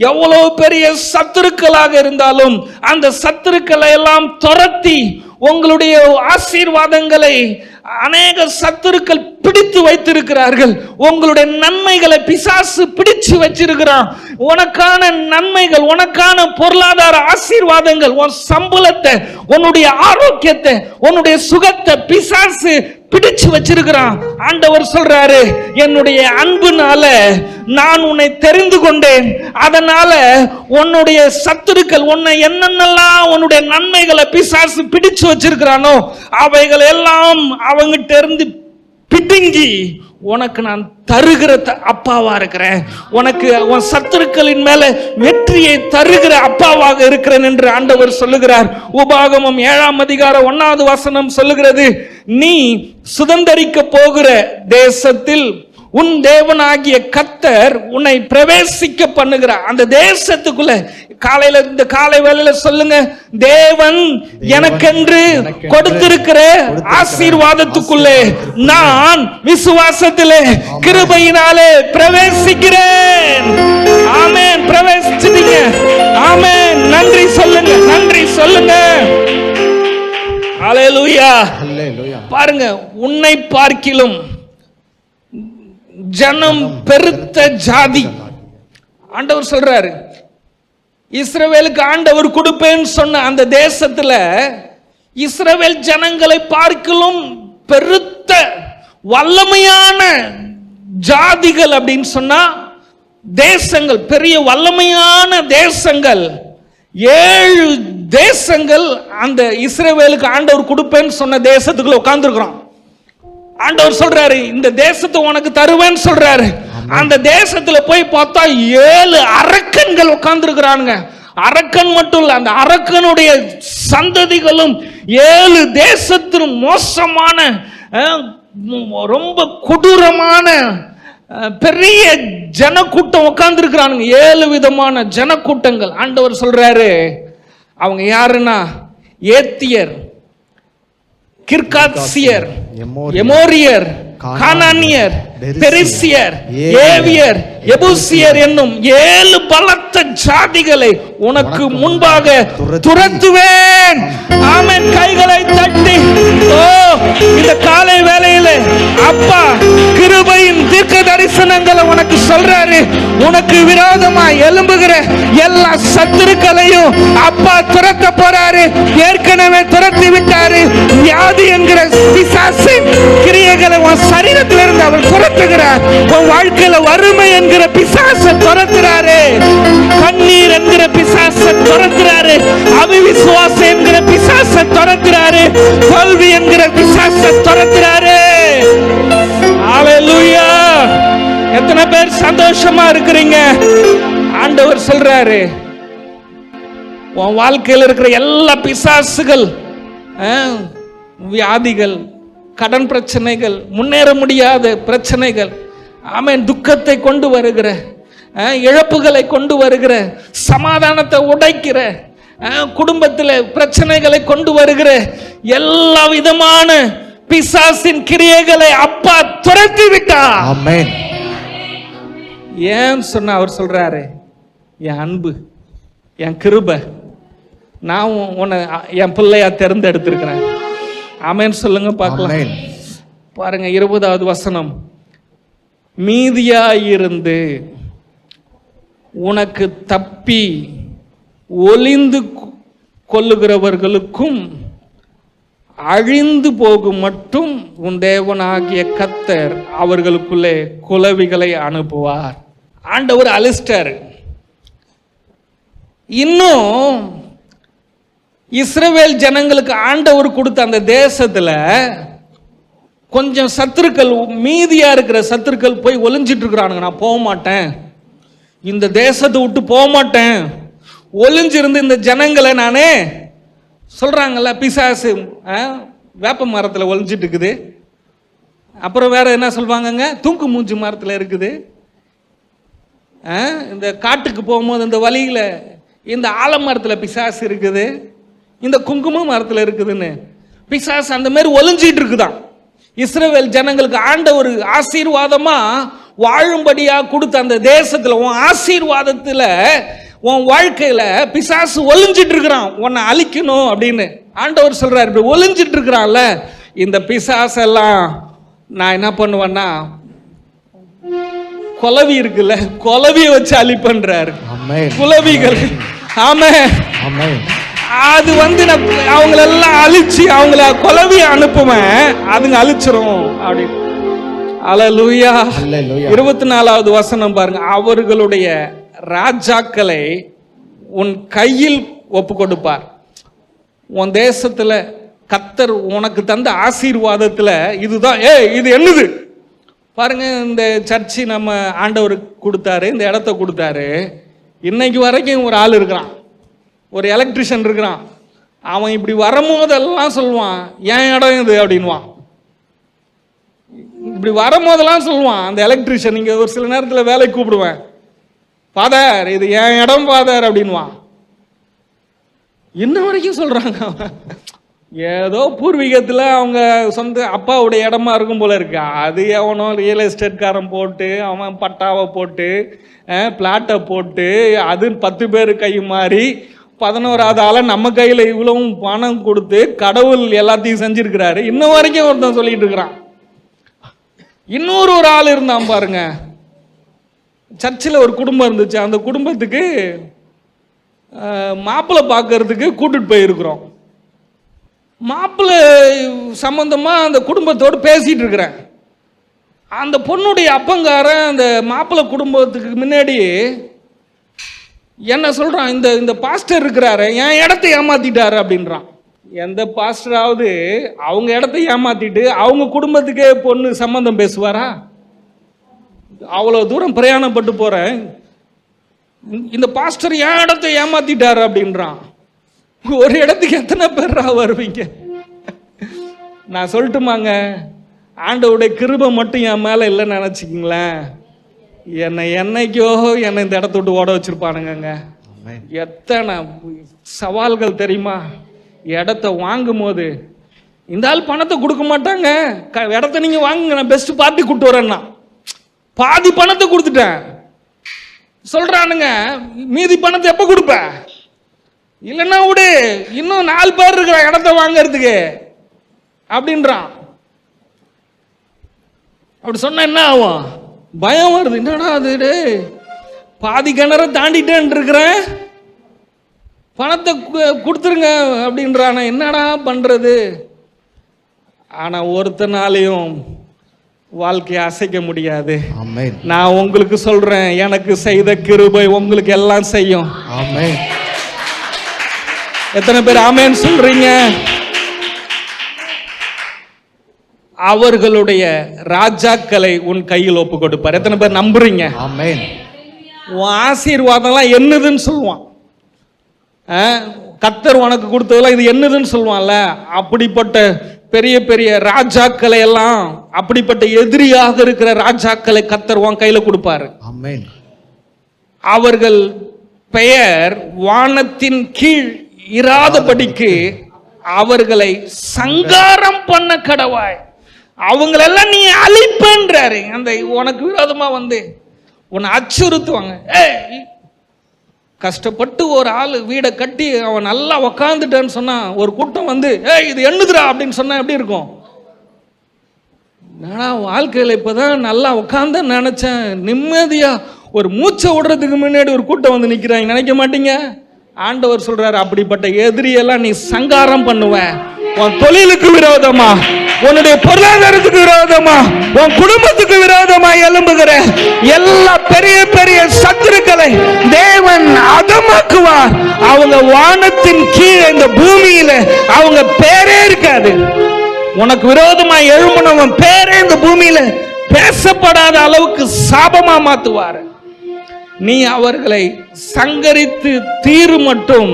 எவ்வளவு பெரிய சத்துருக்களாக இருந்தாலும் அந்த சத்துருக்களை எல்லாம் துரத்தி உங்களுடைய ஆசீர்வாதங்களை அநேக சத்துருக்கள் பிடித்து வைத்திருக்கிறார்கள். உங்களுடைய நன்மைகளை பிசாசு பிடிச்சு வச்சிருக்கிறான். உனக்கான நன்மைகள், உனக்கான பொருளாதார ஆசீர்வாதங்கள், உன் சம்பளத்தை, உன்னுடைய ஆரோக்கியத்தை, உன்னுடைய சுகத்தை பிசாசு பிடிச்சு வச்சிருக்கிறான். ஆண்டவர் சொல்றாரு, என்னுடைய அன்புனால நான் உன்னை தெரிந்து கொண்டேன். அதனால உன்னுடைய சத்துருக்கள் உன்னை என்னென்னலாம் உன்னுடைய நன்மைகளை பிசாசு பிடிச்சு வச்சிருக்கிறானோ அவைகள் எல்லாம் அவங்கிட்ட இருந்து பிடுங்கி உனக்கு நான் தருகிற அப்பாவா இருக்கிறேன். உனக்கு உன் சத்துருக்களின் மேல வெற்றியை தருகிற அப்பாவாக இருக்கிறேன் என்று ஆண்டவர் சொல்லுகிறார். உபாகமம் 7ஆம் அதிகாரம் 1வது வசனம் சொல்லுகிறது, நீ சுதந்தரிக்க போகிற தேசத்தில் உன் தேவனாகிய கர்த்தர் உன்னை பிரவேசிக்க பண்ணுகிறார். அந்த தேசத்துக்குள்ள காலையில, இந்த காலை வேளையில சொல்லுங்க, தேவன் எனக்கென்று கொடுத்திருக்கிற ஆசீர்வாதத்துக்குள்ளே நான் விசுவாசத்திலே கிருபையினாலே பிரவேசிக்கிறேன். ஆமென். பிரவேசிச்சிட்டீங்க. ஆமென். நன்றி சொல்லுங்க, நன்றி சொல்லுங்க. ஹல்லேலூயா. பாருங்க, உன்னை பார்க்கிலும் ஜனம் பெருத்த ஜாதி. ஆண்டவர் சொல்றாரு, இஸ்ரவேலுக்கு ஆண்டவர் கொடுப்பேன்னு சொன்ன அந்த தேசத்துல இஸ்ரவேல் ஜனங்களை பார்க்கிலும் பெருத்த வல்லமையான ஜாதிகள் அப்படின்னு சொன்னா தேசங்கள், பெரிய வல்லமையான தேசங்கள், 7 தேசங்கள் அந்த இஸ்ரவேலுக்கு ஆண்டவர் கொடுப்பேன்னு சொன்ன தேசத்துக்குள்ள உட்கார்ந்துருக்கிறான். ஆண்டவர் சொல்றாரு, இந்த தேசத்தை உனக்கு தருவேன்னு சொல்றாரு. அந்த தேசத்துல போய் பார்த்தா 7 அரக்கன்கள் உட்கார்ந்து இருக்கிறானுங்க. அரக்கன் மட்டும் இல்ல, அந்த அரக்கனுடைய சந்ததிகளும் 7 தேசத்திலும் மோசமான, ரொம்ப கொடூரமான பெரிய ஜனக்கூட்டம் உட்கார்ந்து இருக்கிறானுங்க. 7 விதமான ஜனக்கூட்டங்கள். ஆண்டவர் சொல்றாரு, அவங்க யாருன்னா ஏத்தியர், கிர்காத்சியர், எமோரியர், கானானியர், பெரிசியர், ஏவியர், எபூசியர் என்னும் 7 பலத்த ஜாதிகளை உனக்கு முன்பாக துரத்துவேன். ஆமென். கைகளை தட்டி, ஓ இந்த காலை வேளையில அப்பா கிருபையின் தீர்க்க தரிசனங்களை உனக்கு சொல்றாரு. உனக்கு விரோதமா எழும்புகிற எல்லா சத்துருக்களையும் அப்பா துரத்த போறாரு. ஏற்கனவே துரத்தி விட்டாரு. வியாதி என்கிற பிசாசின் கிரியைகளை உன் சரீரத்திலிருந்து அவர் துரத்துகிறார். உன் வாழ்க்கையில வறுமை என்கிற பிசாசை துரத்துறாரு. கண்ணீர் என்கிற பிசாசை துரத்துறாரு. அவிசுவாசம் என்கிற பிசாசை துரத்துறாரு. தோல்வி என்கிற பிசாசை துரத்துறாரு. ஹல்லேலூயா. எத்தனை பேர் சந்தோஷமா இருக்கிறீங்க? ஆண்டவர் சொல்றாரு, உன் வாழ்க்கையில் இருக்கிற எல்லா பிசாசுகள், வியாதிகள், கடன் பிரச்சனைகள், முன்னேற முடியாத பிரச்சனைகள், ஆமென், துக்கத்தை கொண்டு வருகிற, இழப்புகளை கொண்டு வருகிற, சமாதானத்தை உடைக்கிற, குடும்பத்தில் பிரச்சனைகளை கொண்டு வருகிற எல்லா விதமான பிசாசின் கிரியைகளை அப்பா துரத்தி விட்டார். ஆமென். ஏன் சொன்ன அவர் சொல்றாரு, என் அன்பு, என் கிருபை, நான் உன்னை என் பிள்ளையா தேர்ந்தெடுத்திருக்கிறேன். ஆமென் சொல்லுங்க பார்க்கலாம். பாருங்க 20வது வசனம், மீதியாயிருந்து உனக்கு தப்பி ஒளிந்து கொள்ளுகிறவர்களுக்கும் அழிந்து போகும் மட்டும் உன் தேவனாகிய கர்த்தர் அவர்களுக்குள்ளே குலவிகளை அனுப்புவார். ஆண்டவர் அலிஸ்டர். இன்னும் இஸ்ரவேல் ஜனங்களுக்கு ஆண்டவர் கொடுத்த அந்த தேசத்துல கொஞ்சம் சத்துருக்கள், மீதியா இருக்கிற சத்துருக்கள் போய் ஒளிஞ்சிட்டு இருக்கிறானுங்க. நான் போக மாட்டேன், இந்த தேசத்தை விட்டு போக மாட்டேன், ஒளிஞ்சிருந்து இந்த ஜனங்களை நானே சொல்றாங்கல்ல, பிசாசு வேப்ப மரத்தில் ஒளிஞ்சிட்டு இருக்குது. அப்புறம் வேற என்ன சொல்வாங்கங்க, தூக்கு மூஞ்சி மரத்தில் இருக்குது. இந்த காட்டுக்கு போகும்போது இந்த வழியில் இந்த ஆலமரத்தில் பிசாசு இருக்குது, இந்த குங்கும மரத்தில் இருக்குதுன்னு பிசாசு அந்த மாதிரி ஒளிஞ்சிட்டு இருக்குதான். இஸ்ரவேல் ஜனங்களுக்கு ஆண்டவர் ஆசீர்வாதமா வாழும்படியா கொடுத்த அந்த தேசத்துல, உன் ஆசீர்வாதத்துல, உன் வாழ்க்கையில பிசாசு ஒளிஞ்சிட்டு இருக்கிறான் உன்னை அழிக்கணும் அப்படின்னு. ஆண்டவர் சொல்றாரு, இப்படி ஒளிஞ்சிட்டு இருக்கிறான்ல, இந்த பிசாசெல்லாம் நான் என்ன பண்ணுவேன்னா, குலவி இருக்குல்ல, குலவிய வச்சு அழிப்பன்றாரு. குலவிகள், ஆமே, அது வந்து அவங்களெல்லாம் அழிச்சு அவங்கள குலவிய அனுப்புவேன், அதுங்க அழிச்சிரும் அப்படின்னு. அல்லேலூயா. 24வது வசனம் பாருங்க, அவர்களுடைய ராஜாக்களை உன் கையில் ஒப்பு கொடுப்பார். உன் தேசத்துல கர்த்தர் உனக்கு தந்த ஆசீர்வாதத்துல இதுதான். இது என்னது பாருங்க, இந்த சர்ச்சு நம்ம ஆண்டவருக்கு கொடுத்தாரு, இந்த இடத்த கொடுத்தாரு. இன்னைக்கு வரைக்கும் ஒரு ஆள் இருக்கிறான், ஒரு எலக்ட்ரிஷியன் இருக்கிறான். அவன் இப்படி வரும்போதெல்லாம் சொல்லுவான், என் இடம் இது அப்படின்வான். இப்படி வரும்போதெல்லாம் சொல்லுவான் அந்த எலக்ட்ரிஷியன். இங்கே ஒரு சில நேரத்தில் வேலைக்கு கூப்பிடுவேன், ஃபாதர் இது என் இடம் ஃபாதர் அப்படின்வான். இன்ன வரைக்கும் சொல்றாங்க. ஏதோ பூர்வீகத்தில் அவங்க சொந்த அப்பாவுடைய இடமா இருக்கும் போல இருக்கு. அது எவனோ ரியல் எஸ்டேட்காரன் போட்டு, அவன் பட்டாவை போட்டு, பிளாட்டை போட்டு, அது 10 பேர் கை மாறி 11வது ஆளை நம்ம கையில் இவ்வளவும் பணம் கொடுத்து கடவுள் எல்லாத்தையும் செஞ்சிருக்கிறாரு. இன்ன வரைக்கும் ஒருத்தன் சொல்லிட்டு இருக்கிறான். இன்னொரு ஆள் இருந்தான் பாருங்க, சர்ச்சில் ஒரு குடும்பம் இருந்துச்சு. அந்த குடும்பத்துக்கு மாப்பிள்ளை பார்க்கறதுக்கு கூட்டிட்டு போயிருக்கிறோம். மாப்பிள்ளை சம்பந்தமா அந்த குடும்பத்தோடு பேசிட்டு இருக்கிறேன். அந்த பொண்ணுடைய அப்பங்காரன் அந்த மாப்பிள்ளை குடும்பத்துக்கு முன்னாடி என்ன சொல்றான், இந்த பாஸ்டர் இருக்கிறாரு என் இடத்தை ஏமாத்திட்டாரு அப்படின்றான். எந்த பாஸ்டராவது அவங்க இடத்தை ஏமாத்திட்டு அவங்க குடும்பத்துக்கே பொண்ணு சம்பந்தம் பேசுவாரா? அவ்வளோ தூரம் பிரயாணப்பட்டு போறேன், இந்த பாஸ்டர் என் இடத்தை ஏமாத்திட்டாரு அப்படின்றான். ஒரு இடத்துக்கு எத்தனை பேரா வருவீங்க? நான் சொல்லட்டுமாங்க, ஆண்டவுடைய கிருபை மட்டும் என் மேல இல்லைன்னு நினைச்சுக்கிங்களேன், என்னைக்கோ என்னை இந்த இடத்த விட்டு ஓட வச்சிருப்பானுங்க. எத்தனை சவால்கள் தெரியுமா? இடத்த வாங்கும் போது இந்த ஆள் பணத்தை கொடுக்க மாட்டாங்க. இடத்த நீங்க வாங்குங்க, நான் பெஸ்ட் பார்ட்டி கூட்டு வரேன்னா பாதி பணத்தை கொடுத்துட்டேன் சொல்றானுங்க. மீதி பணத்தை எப்ப கொடுப்ப? இல்லைன்னா விடு, இன்னும் 4 பேர் இருக்கிற இடத்த வாங்கறதுக்கு அப்படின்றான். அப்படி சொன்ன என்ன ஆகும்? பயம் வருது. என்னடா அது, பாதி கிணற தாண்டிட்டேன் இருக்கிறேன், பணத்தை கொடுத்துருங்க அப்படின்றான, என்னடா பண்றது? ஆனா ஒருத்தனாலையும் வாழ்க்கையை அசைக்க முடியாது. நான் உங்களுக்கு சொல்றேன், எனக்கு செய்த கிருபை உங்களுக்கு எல்லாம் செய்யும். எத்தனை பேர் ஆமென் சொல்றீங்க? அவர்களுடைய ராஜாக்களை உன் கையில் ஒப்பு கொடுப்பார். எத்தனை பேர் நம்புறீங்க? உன் ஆசீர்வாதம்லாம் என்னதுன்னு சொல்லுவான். கர்த்தர் உனக்கு கொடுத்ததெல்லாம் இது என்னதுன்னு சொல்லுவான்ல, அப்படிப்பட்ட பெரிய பெரிய ராஜாக்களை எல்லாம், அப்படிப்பட்ட எதிரியாக இருக்கிற ராஜாக்களை கர்த்தர் உன் கையில கொடுப்பாரு. அவர்கள் பெயர் வானத்தின் கீழ் இராதபடிக்கு அவர்களை சங்காரம் பண்ண கடவாய். அவங்களெல்லாம் நீ அழிப்பன்றாரு. அந்த உனக்கு விரோதமா வந்து உன்னை அச்சுறுத்துவாங்க. கஷ்டப்பட்டு ஒரு ஆள் வீடை கட்டி அவன் நல்லா உக்காந்துட்டான்னு சொன்னா, ஒரு கூட்டம் வந்து இது என்னதுடா அப்படின்னு சொன்னா எப்படி இருக்கும்? நான் வாழ்க்கையில் இப்பதான் நல்லா உட்காந்து நினைச்சேன், நிம்மதியா ஒரு மூச்சை விடுறதுக்கு முன்னாடி ஒரு கூட்டம் வந்து நிக்கிறாங்க. நினைக்க மாட்டீங்க? ஆண்டவர் சொல்றாரு, அப்படிப்பட்ட எதிரியெல்லாம் நீ சங்காரம் பண்ணுவ. உன் தொழிலுக்கு விரோதமா, உன்னுடைய பொருளாதாரத்துக்கு விரோதமா, உன் குடும்பத்துக்கு விரோதமா எழும்புகிற எல்லா பெரிய பெரிய சத்துருக்களை தேவன் அதமாக்குவார். அவங்க வானத்தின் கீழே இந்த பூமியில அவங்க பேரே இருக்காது. உனக்கு விரோதமா எழும்புனவன் பேரே இந்த பூமியில பேசப்படாத அளவுக்கு சாபமா மாத்துவார். நீ அவர்களை சங்கரித்து தீரு மட்டும்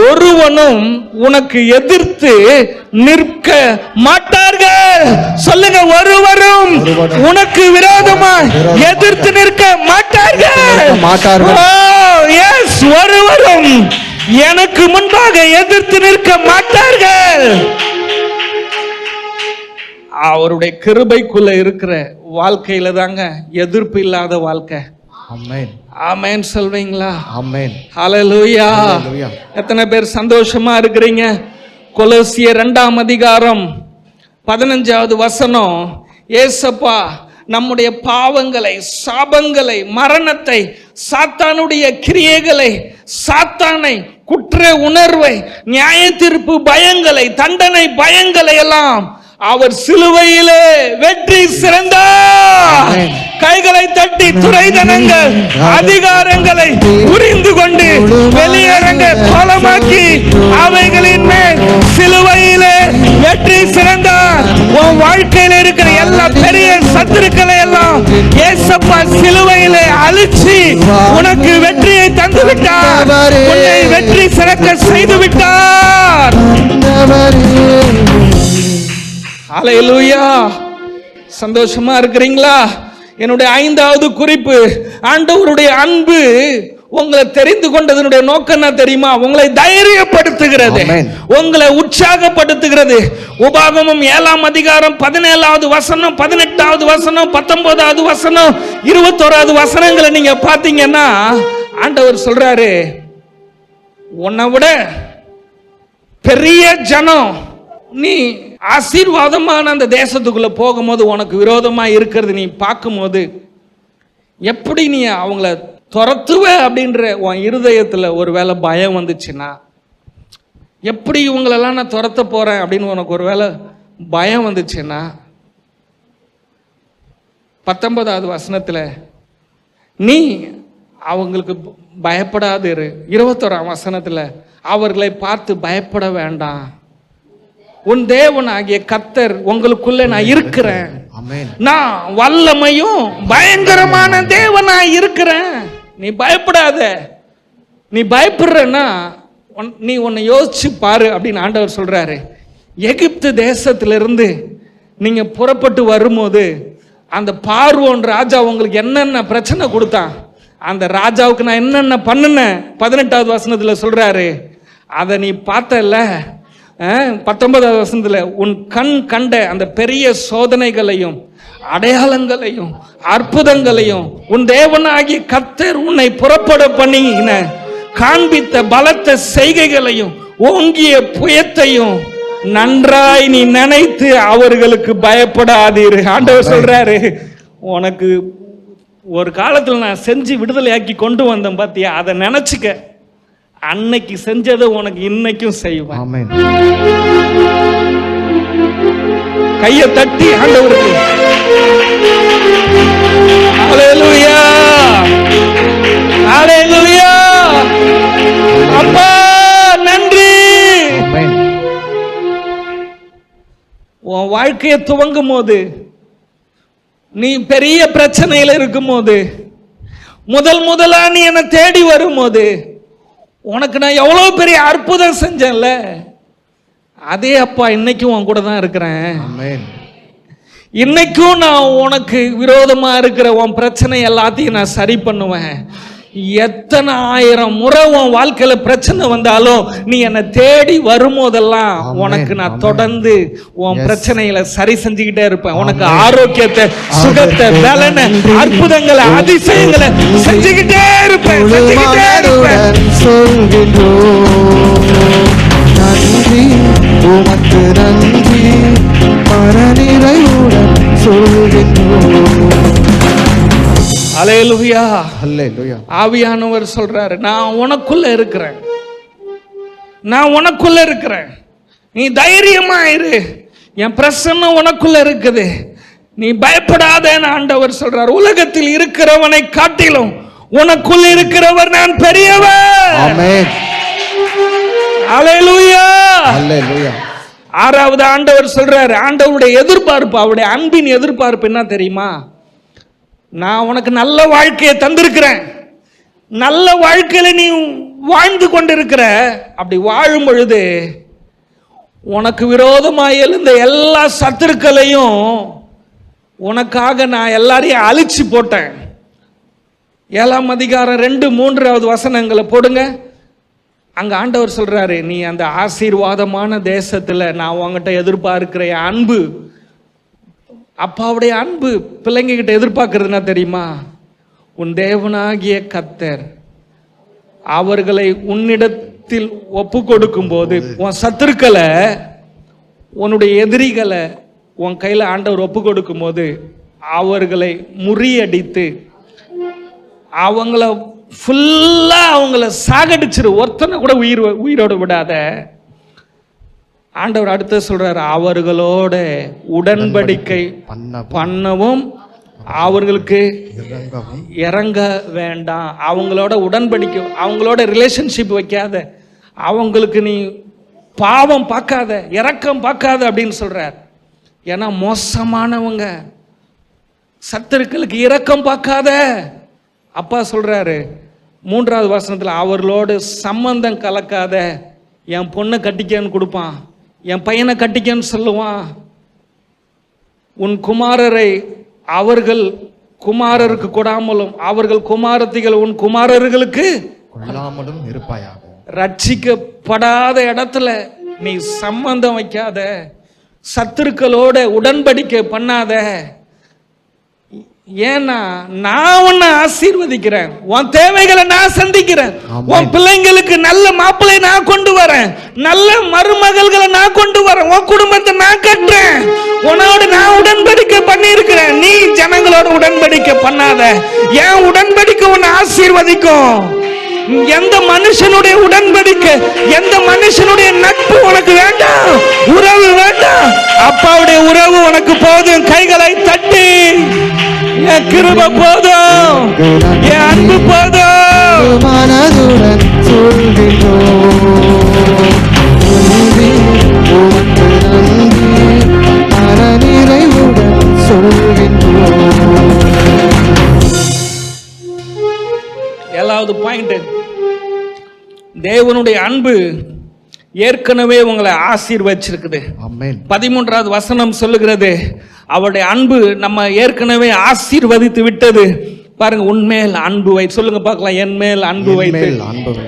ஒருவனும் உனக்கு எதிர்த்து நிற்க மாட்டார்கள். சொல்லுங்க, ஒருவரும் உனக்கு விரோதமாய் எதிர்த்து நிற்க மாட்டார்கள். எஸ், ஒருவரும் எனக்கு முன்பாக எதிர்த்து நிற்க மாட்டார்கள். அவருடைய கிருபைக்குள்ள இருக்கிற வாழ்க்கையில தாங்க எதிர்ப்பு இல்லாத வாழ்க்கை. ஆமென். ஆமென் சொல்வீங்களா? ஆமென். ஹல்லேலூயா. ஹல்லேலூயா. எத்தனை பேர் சந்தோஷமா இருக்கிறீங்க? கொலோசியர் 2ஆம் அதிகாரம் 15வது வசனம், ஏசப்பா நம்முடைய பாவங்களை, சாபங்களை, மரணத்தை, சாத்தானுடைய கிரியைகளை, சாத்தானை, குற்ற உணர்வை, நியாய தீர்ப்பு பயங்களை, தண்டனை பயங்களை எல்லாம் அவர் சிலுவையிலே வெற்றி சிறந்தார். கைகளை தட்டி துரைதனங்கள், அதிகாரங்களை உரிந்து கொண்டு வெளியரங்க கோலமாக்கி அவைகளின் மேல் சிலுவையிலே வெற்றி சிறந்தார். உன் வாழ்க்கையில இருக்கிற எல்லா பெரிய சத்துருக்களை எல்லாம் ஏசப்பா சிலுவையிலே அழிச்சு உனக்கு வெற்றியை தந்து விட்டார். உன்னை வெற்றி சிறக்க செய்து விட்டார். ஹல்லேலூயா. சந்தோஷமா இருக்கிறீங்களா? என்னுடைய 5வது குறிப்பு, ஆண்டவருடைய அன்பு உங்களை தெரிந்து கொண்டதனுடைய நோக்கம் என்ன தெரியுமா? உங்களை தைரியப்படுத்துகிறது, உங்களை உற்சாகப்படுத்துகிறது. உபாகமம் 7ஆம் அதிகாரம் 17வது வசனம், 18வது வசனம், 19வது வசனம், 21வது வசனங்களை நீங்க பாத்தீங்கன்னா ஆண்டவர் சொல்றாரு, உன்னை விட பெரிய ஜனம் நீ ஆசீர்வாதமான அந்த தேசத்துக்குள்ள போகும்போது உனக்கு விரோதமா இருக்கிறது நீ பார்க்கும்போது எப்படி நீ அவங்கள துரத்துவ அப்படின்ற உன் இருதயத்துல ஒருவேளை பயம் வந்துச்சுன்னா, எப்படி இவங்களெல்லாம் நான் துரத்த போறேன் அப்படின்னு உனக்கு ஒருவேளை பயம் வந்துச்சுன்னா, 19வது வசனத்துல நீ அவங்களுக்கு பயப்படாது இரு. 21ஆம் வசனத்துல அவர்களை பார்த்து பயப்பட வேண்டாம், உன் தேவனாகிய கர்த்தர் உங்களுக்குள்ள நான் இருக்கிறேன், நான் வல்லமையும் பயங்கரமான தேவனாய் இருக்கிறேன், நீ பயப்படாத. நீ பயப்படுறன்னா நீ உன்னை யோசிச்சு பாரு அப்படின்னு ஆண்டவர் சொல்றாரு. எகிப்து தேசத்திலிருந்து நீங்க புறப்பட்டு வரும்போது அந்த பார்வோன் ராஜா உங்களுக்கு என்னென்ன பிரச்சனை கொடுத்தான், அந்த ராஜாவுக்கு நான் என்னென்ன பண்ணினேன் 18வது வசனத்துல சொல்றாரு. அதை நீ பார்த்தல. 19வது வசனத்துல உன் கண் கண்ட அந்த பெரிய சோதனைகளையும் அடையாளங்களையும் அற்புதங்களையும் உன் தேவனாகிய கர்த்தர் உன்னை புறப்பட பண்ணின காண்பித்த பலத்த செய்கைகளையும் ஓங்கிய புயத்தையும் நன்றாய் நீ நினைத்து அவர்களுக்கு பயப்படாதீரு. ஆண்டவர் சொல்றாரு, உனக்கு ஒரு காலத்துல நான் செஞ்சு விடுதலையாக்கி கொண்டு வந்தேன் பாத்தியா, அதை நினைச்சுக்க. அன்னைக்கு செஞ்சதை உனக்கு இன்னைக்கும் செய்வேன். ஆமென். கையை தட்டி ஆண்டவருக்கு ஹல்லேலூயா, ஹல்லேலூயா. அப்பா நன்றி. உன் வாழ்க்கையை துவங்கும் போது, நீ பெரிய பிரச்சனையில இருக்கும் போது, முதலா நீ என்னை தேடி வரும்போது உனக்கு நான் எவ்வளவு பெரிய அற்புதம் செஞ்சேன்ல, அதே அப்பா இன்னைக்கும் உன் கூட தான் இருக்கிறேன். இன்னைக்கும் நான் உனக்கு விரோதமா இருக்கிற உன் பிரச்சனை எல்லாத்தையும் நான் சரி பண்ணுவேன். எத்தனை ஆயிரம் முறை உன் வாழ்க்கையில பிரச்சனை வந்தாலும் நீ என்னை தேடி வரும்போதெல்லாம் உனக்கு நான் தொடர்ந்து உன் பிரச்சனைகளை சரி செஞ்சுக்கிட்டே இருப்பேன். உனக்கு ஆரோக்கியத்தை, சுகத்தை, பலனை, அற்புதங்களை, அதிசயங்களை செஞ்சுக்கிட்டே இருப்பேன். நன்றி உமக்கு நன்றி, மனநிறைவுடன் சொல்கின்றோம். ஹல்லேலூயா, ஹல்லேலூயா. ஆவியானவர் சொல்றாரு, நான் உனக்குள்ள இருக்கிறேன், நான் உனக்குள்ள இருக்கிறேன், நீ தைரியமா இரு, என் பிரசன்னம் உனக்குள்ள இருக்குது, நீ பயப்படாதேன்னு ஆண்டவர் சொல்றார். உலகத்தில் இருக்கிறவனை காட்டிலும் உனக்குள் இருக்கிறவர் நான் பெரியவர். ஆமென். ஹல்லேலூயா, ஹல்லேலூயா. 6வது ஆண்டவர் சொல்றாரு, ஆண்டவருடைய எதிர்பார்ப்பு, அவருடைய அன்பின் எதிர்பார்ப்பு என்ன தெரியுமா? நான் உனக்கு நல்ல வாழ்க்கையை தந்திருக்கிறேன், நல்ல வாழ்க்கையில நீ வாழ்ந்து கொண்டிருக்கிற. அப்படி வாழும் பொழுது உனக்கு விரோதமாக எழுந்த எல்லா சத்துருக்களையும் உனக்காக நான் எல்லாரையும் அழிச்சு போட்டேன். 7ஆம் அதிகாரம் 2-3வது வசனங்களை போடுங்க. அங்க ஆண்டவர் சொல்றாரு, நீ அந்த ஆசீர்வாதமான தேசத்துல நான் உங்ககிட்ட எதிர்பார்க்கிற அன்பு அப்பாவுடைய அன்பு பிள்ளைங்க கிட்ட எதிர்பார்க்கறதுனா தெரியுமா? உன் தேவனாகிய கர்த்தர் அவர்களை உன்னிடத்தில் ஒப்பு கொடுக்கும் போது, உன் சத்துருக்களை, உன்னுடைய எதிரிகளை உன் கையில் ஆண்டவர் ஒப்பு கொடுக்கும் போது அவர்களை முறியடித்து அவங்கள ஃபுல்லா அவங்கள சாகடிச்சிரு, ஒருத்தனை கூட உயிரோட விடாத. ஆண்டவர் அடுத்து சொல்றாரு, அவர்களோட உடன்படிக்கை பண்ணவும் அவர்களுக்கு இறங்க வேண்டாம். அவங்களோட உடன்படிக்கை, அவங்களோட ரிலேஷன்ஷிப் வைக்காத, அவங்களுக்கு நீ பாவம் பார்க்காத, இரக்கம் பார்க்காத அப்படின்னு சொல்றார். ஏன்னா மோசமானவங்க, சத்துருக்களுக்கு இரக்கம் பார்க்காத. அப்பா சொல்றாரு 3வது வசனத்தில், அவர்களோடு சம்பந்தம் கலக்காத. என் பொண்ணை கட்டிக்கன்னு கொடுப்பான், என் பையனை கட்டிக்கன்னு சொல்லுவான். உன் குமாரரை அவர்கள் குமாரருக்கு கொடாமலும் அவர்கள் குமாரத்திகள் உன் குமாரர்களுக்கு கொள்ளாமலும் இருப்பாயாக. ரட்சிக்கப்படாத இடத்துல நீ சம்பந்தம் வைக்காத, சத்துருக்களோட உடன்படிக்கை பண்ணாத. ஏன்னா நான் உன்னை ஆசீர்வதிக்கிறேன், உன் தேவைகளை நான் சந்திக்கிறேன், உன் பிள்ளைங்களுக்கு நல்ல மாப்பிள்ளை நான் கொண்டு வரேன், நல்ல மருமகள்களை நான் கொண்டு வரேன், உன் குடும்பத்தை நான் கட்டுறேன், உன்னோட நான் உடன்படிக்கை பண்ணி இருக்கிறேன். நீ ஜனங்களோட உடன்படிக்கை பண்ணாத. ஏன் உடன்படிக்கை உன்னை ஆசீர்வதிக்கும். எந்த மனுஷனுடைய உடன்படிக்கை, எந்த மனுஷனுடைய நட்பு உனக்கு வேண்டாம், உறவு வேண்டாம். அப்பாவுடைய உறவு உனக்கு போதும். கைகளை தட்டி, என் கிருபை போதும், என் அன்பு போதும். மனதுடன் சொல்கின்றோம் நன்றி, உமக்கு நன்றி, மனநிறைவுடன் சொல்கின்றோம். 7வது பாயிண்ட், தேவனுடைய அன்பு ஏற்கனவே உங்களை ஆசீர்வச்சிருக்குது. ஆமென். 13வது வசனம் சொல்லுகிறது, அவருடைய அன்பு நம்ம ஏற்கனவே ஆசீர்வதித்து விட்டது. பாருங்க, உன்மேல் அன்பு வைத்து சொல்லுங்க பார்க்கலாம். என் மேல் அன்பு வைத்து.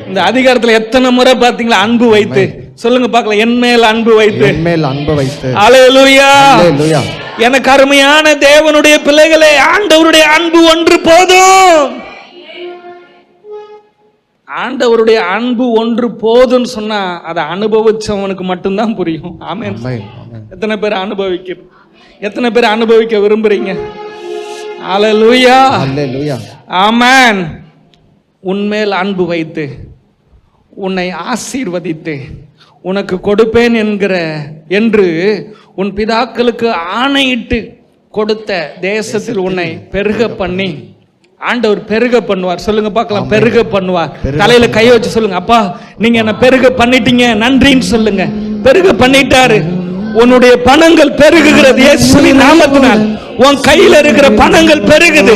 இந்த அதிகாரத்துல எத்தனை முறை பாத்தீங்களா அன்பு வைத்து? சொல்லுங்க பார்க்கலாம். என் மேல் அன்பு வைத்து, என் மேல் அன்பு வைத்து. அல்லேலூயா, அல்லேலூயா. எனக்கு அருமையான தேவனுடைய பிள்ளைகளே, ஆண்டவருடைய அன்பு ஒன்று போதும். ஆண்டவருடைய அன்பு ஒன்று போதும்னு சொன்னா அதை அனுபவிச்சவனுக்கு மட்டும்தான் புரியும். ஆமென். எத்தனை பேர் எத்தனை பேர் அனுபவிக்க விரும்புறீங்க? அல்லேலூயா, அல்லேலூயா. ஆமென். உன்மேல் அன்பு வைத்து, உன்னை ஆசீர்வதித்து, உனக்கு கொடுப்பேன் என்று உன் பிதாக்களுக்கு ஆணையிட்டு கொடுத்த தேசத்தில் உன்னை பெருக பண்ணி, ஆண்டவர் பெருக பண்ணுவார். சொல்லுங்க பார்க்கலாம். பெருக பண்ணுவார். தலையில கை வச்சு சொல்லுங்க, அப்பா நீங்க என்ன பெருக பண்ணிட்டீங்க, நன்றின்னு சொல்லுங்க. பெருக பண்ணிட்டாரு. உன்னுடைய பணங்கள் பெருகுகிறது இயேசுவின் நாமத்தினால். உன் கையில இருக்கிற பணங்கள் பெருகுது.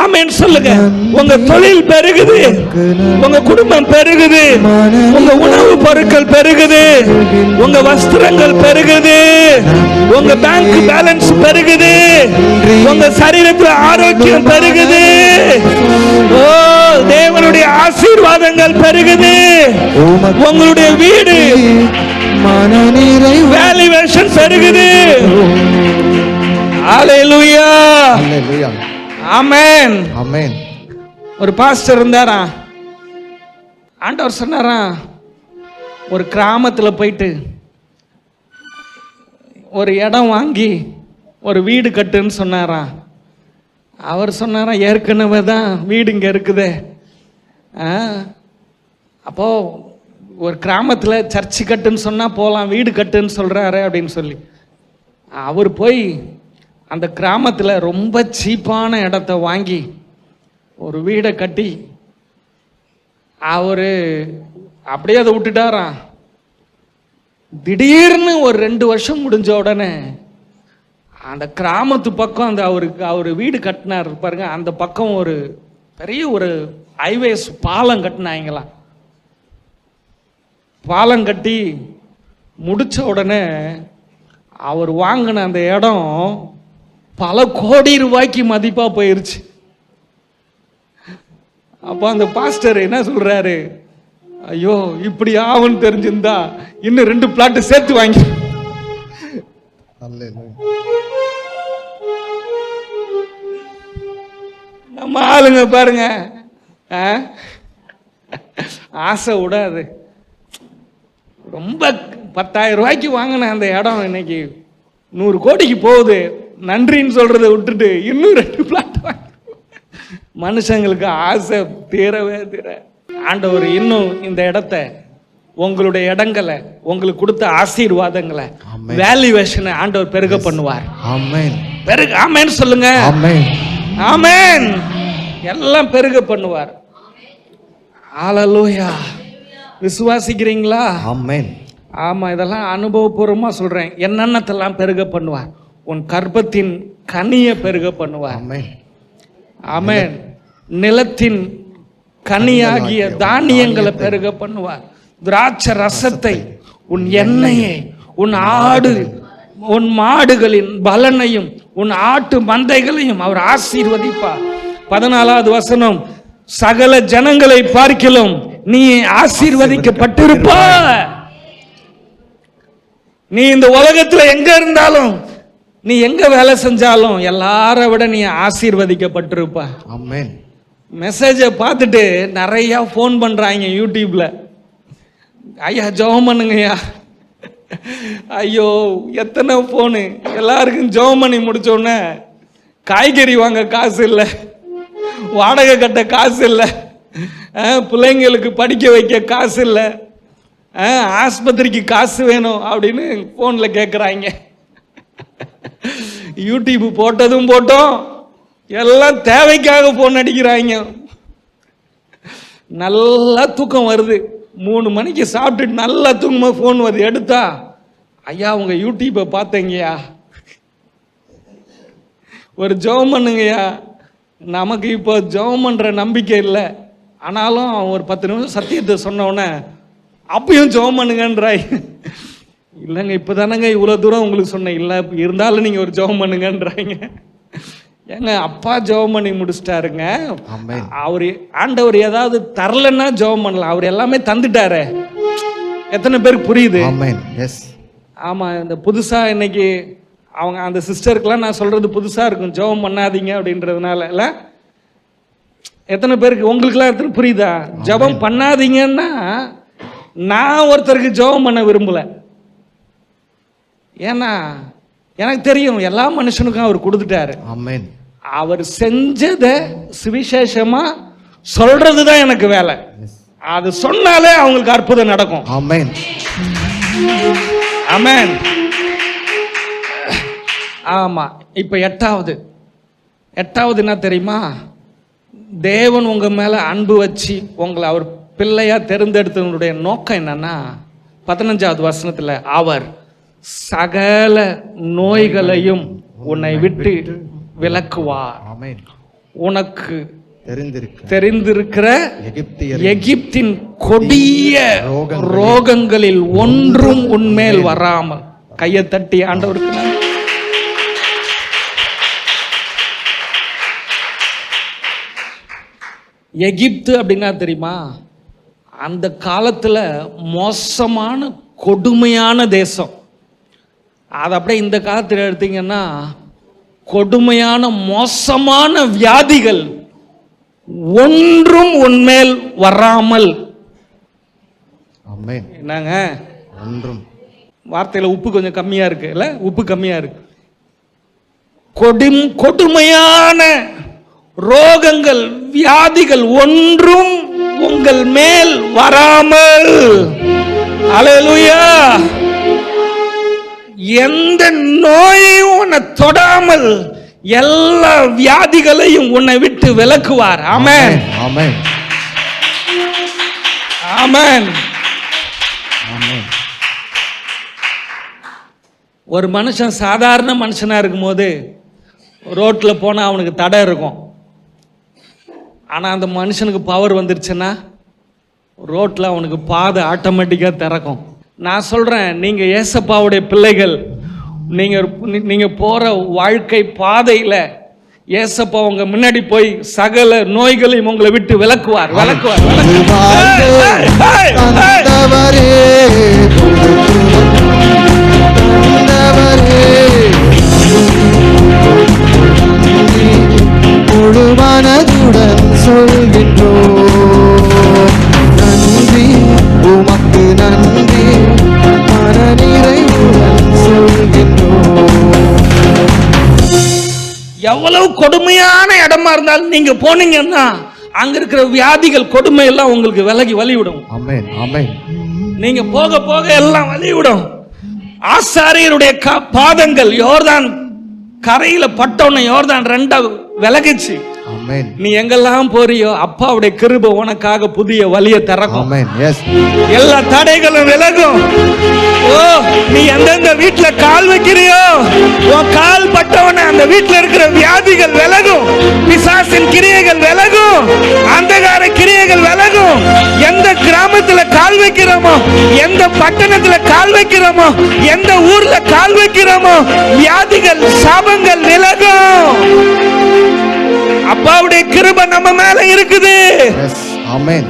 ஆமென் சொல்லுங்க. உங்க தொழில் பெருகுது, உங்க குடும்பம் பெருகுது, உங்க உணவு பொருட்கள் பெருகுது, உங்க வஸ்திரங்கள் பெருகுது, உங்க பேங்க் பேலன்ஸ் பெருகுது, உங்க சரீரத்தில் ஆரோக்கியம் பெருகுது. ஓ, தேவனுடைய ஆசீர்வாதங்கள் பெருகுது. உங்களுடைய வீடு வேல்யூவேஷன் பெருகுது. அல்லேலூயா, அல்லேலூயா. ஆமென், ஆமென். ஒரு பாஸ்டர் இருந்தாரா, ஆண்டவர் சொன்னாரா, ஒரு கிராமத்துல போயிட்டு ஒரு இடம் வாங்கி ஒரு வீடு கட்டுன்னு சொன்னாரா. அவர் சொன்னாரா, ஏற்கனவே தான் வீடு இங்க இருக்குதே. அப்போ ஒரு கிராமத்தில் சர்ச்சு கட்டுன்னு சொன்னால் போகலாம், வீடு கட்டுன்னு சொல்கிறாரு அப்படின்னு சொல்லி அவர் போய் அந்த கிராமத்தில் ரொம்ப சீப்பான இடத்த வாங்கி ஒரு வீடை கட்டி அவர் அப்படியே அதை விட்டுட்டாராம். திடீர்னு ஒரு 2 வருஷம் முடிஞ்ச உடனே அந்த கிராமத்து பக்கம் அந்த அவர் வீடு கட்டினார் பாருங்க, அந்த பக்கம் ஒரு பெரிய ஒரு ஹைவேஸ் பாலம் கட்டினாங்களாம். பாலம் கட்டி முடிச்ச உடனே அவர் வாங்கின அந்த இடம் பல கோடி ரூபாய்க்கு மதிப்பா போயிருச்சு. அப்போ அந்த பாஸ்டர் என்ன சொல்றாரு, ஐயோ இப்படி ஆகும்னு தெரிஞ்சிருந்தா இன்னும் 2 பிளாட் சேர்த்து வாங்கி. நம்ம ஆளுங்க பாருங்க, ஆசை விடாது. ரொம்ப 10,000 ரூபாய்க்கு வாங்கின அந்த இடம் இன்னைக்கு 100 கோடிக்கு போகுது. நன்றின்னு சொல்றதை விட்டுட்டு இன்னும் 2 பிளாட் வாங்க. மனுஷங்களுக்கு ஆசை தீரவே தீர. ஆண்டவர் இன்னும் இந்த இடத்த, உங்களுடைய இடங்களை, உங்களுக்கு கொடுத்த ஆசீர்வாதங்களை, வேல்யூவேஷனை ஆண்டவர் பெருக பண்ணுவார். ஆமென். பெருக ஆமென் சொல்லுங்க. ஆமென். ஆமென். எல்லாம் பெருக பண்ணுவார். ஹல்லேலூயா. விசுவாசிக்கிறீங்களா? ஆமென். ஆமா, இதெல்லாம் அனுபவபூர்வமா சொல்றேன். என்னென்னத்தெல்லாம் பெருக பண்ணுவார்? உன் கர்ப்பத்தின் கனியை பெருக பண்ணுவார். ஆமென். ஆமென். நிலத்தின் கனியாகிய தானியங்களை பெருக பண்ணுவார். திராட்சை ரசத்தை, உன் எண்ணெயை, உன் ஆடு உன் மாடுகளின் பலனையும் உன் ஆட்டு மந்தைகளையும் அவர் ஆசீர்வதிப்பார். 14வது வசனம், சகல ஜனங்களை பார்க்கிலும் நீ ஆசீர்வதிக்கப்பட்டிருப்ப. நீ இந்த உலகத்துல எங்க இருந்தாலும், நீ எங்க வேலை செஞ்சாலும் எல்லார விட நீ ஆசீர்வதிக்கப்பட்டிருப்ப. ஆமென். மெசேஜை பார்த்துட்டு நிறைய ஃபோன் பண்றாங்க யூடியூப்ல. ஐயா ஜெபம் பண்ணுங்கய்யா. ஐயோ எத்தனை ஃபோனு. எல்லாருக்கும் ஜெபம் பண்ணி முடிச்சோடனே காய்கறி வாங்க காசு இல்லை, வாடகை கட்ட காசு இல்லை, பிள்ளைங்களுக்கு படிக்க வைக்க காசு இல்லை, ஆஸ்பத்திரிக்கு காசு வேணும் அப்படின்னு ஃபோனில் கேட்குறாங்க. யூடியூப் போட்டதும் போட்டோம், எல்லாம் தேவைக்காக ஃபோன் அடிக்கிறாங்க. நல்லா தூக்கம் வருது, 3 மணிக்கு சாப்பிட்டுட்டு நல்லா தூங்கும்போது ஃபோன் வருது. எடுத்தா, ஐயா உங்க யூடியூப்பை பார்த்தேங்கய்யா, ஒரு ஜெபம் பண்ணுங்கய்யா. நமக்கு இப்போ ஜெபம் பண்ற நம்பிக்கை இல்லை, ஆனாலும் ஒரு 10 நிமிஷம் சத்தியத்தை சொன்னோடனே அப்பயும் ஜெபம் பண்ணுங்கன்றாய். இல்லைங்க இப்போதானங்க இவ்வளோ தூரம் உங்களுக்கு சொன்னேன், இல்லை இருந்தாலும் நீங்கள் ஒரு ஜெபம் பண்ணுங்கன்றாங்க. ஏங்க அப்பா ஜெபம் பண்ணி முடிச்சிட்டாருங்க. அவர் ஆண்டவர் ஏதாவது தரலன்னா ஜெபம் பண்ணலாம், அவர் எல்லாமே தந்துட்டாரு. எத்தனை பேருக்கு புரியுது? ஆமா, இந்த புதுசா இன்னைக்கு அவங்க அந்த சிஸ்டருக்குலாம் நான் சொல்றது புதுசா இருக்கும், ஜெபம் பண்ணாதீங்க அப்படின்றதுனால. இல்லை எத்தனை பேருக்கு, உங்களுக்குலாம் எத்தனை புரியுதா? ஜெபம் பண்ணாதீங்கன்னா நான் ஒருத்தருக்கு ஜெபம் பண்ண விரும்பல. ஏன்னா எனக்கு தெரியும் எல்லா மனுஷனுக்கும் அவர் கொடுத்துட்டாரு. ஆமென். அவர் செஞ்சதை சுவிசேஷமா சொல்றதுதான் எனக்கு வேலை. அது சொன்னாலே அவங்களுக்கு அற்புதம் நடக்கும். ஆமென். ஆமென். ஆமா. இப்ப 8வது என்ன தெரியுமா? தேவன் உங்க மேல அன்பு வச்சு உங்களை அவர் பிள்ளையா தேர்ந்தெடுத்தவனுடைய நோக்கம் என்னன்னா, 15வது வசனத்துல, அவர் சகல நோய்களையும் உன்னை விட்டு விலக்குவார். உனக்கு தெரிந்திருக்கிற எகிப்தின் கொடிய ரோகங்களில் ஒன்றும் உன்மேல் வராமல். கையை தட்டி ஆண்டவருக்கு. எகிப்து அப்படின்னா தெரியுமா? அந்த காலத்துல மோசமான கொடுமையான தேசம். அது அப்படியே இந்த காலத்தில் எடுத்தீங்கன்னா கொடுமையான மோசமான வியாதிகள் ஒன்றும் உன்மேல் வராமல். என்னங்க ஒன்றும், வார்த்தையில உப்பு கொஞ்சம் கம்மியா இருக்கு இல்ல? உப்பு கம்மியா இருக்கு. கொடுமையான ரோகங்கள் வியாதிகள் ஒன்றும் உங்கள் மேல் வராமல். அல்லேலூயா. எந்த நோயும் உன்னை தொடாமல் எல்லா வியாதிகளையும் உன்னை விட்டு விலக்குவார். ஆமென். ஆமென். ஆமென். ஒரு மனுஷன் சாதாரண மனுஷனா இருக்கும்போது ரோட்ல போனா அவனுக்கு தடை இருக்கும். ஆனா அந்த மனுஷனுக்கு பவர் வந்துருச்சுன்னா ரோட்ல அவனுக்கு பாதை ஆட்டோமேட்டிக்கா திறக்கும். நான் சொல்றேன், நீங்க ஏசப்பாவுடைய பிள்ளைகள், நீங்க போற வாழ்க்கை பாதையில ஏசப்பா உங்க முன்னாடி போய் சகல நோய்களையும் உங்களை விட்டு விலக்குவார். விலக்குவார். முழு மனது சொல்கின்றோம். நன்றி உமக்கு நன்றி, மனநிறைவுடன் சொல்கின்றோம். எவ்வளவு கொடுமையான இடமா இருந்தாலும் நீங்க போனீங்கன்னா அங்க இருக்கிற வியாதிகள் கொடுமை எல்லாம் உங்களுக்கு விலகி வழிவிடும். ஆமென் ஆமென். நீங்க போக போக எல்லாம் வழிவிடும். ஆசாரியருடைய பாதங்கள் யோர்தான் கரையில பட்டவன யோர்தான் ரெண்டா விலகிச்சு. ஆமென். நீ எங்கெல்லாம் போறியோ அப்பாவுடைய கிருபை உனக்காக புதிய வழியை திறக்கும். ஆமென். எஸ். எல்லா தடைகளும் விலகும். ஓ, நீ எந்தெந்த வீட்டுல கால் வைக்கிறியோ உன் கால் பட்டவன அந்த வீட்டுல இருக்கிற வியாதிகள் விலகும், பிசாசின் கிரியைகள் விலகும், அந்தகார கிரியைகள் விலகும். எந்த கிராமத்துல கால் வைக்கிறோமோ, எந்த பட்டணத்துல கால் வைக்கிறோமோ, எந்த ஊர்ல கால் வைக்கிறோமோ, வியாதிகள் சாபங்கள் விலகும். அப்பாவுடைய கிருபை நம்ம மேல இருக்குது. எஸ். ஆமென்.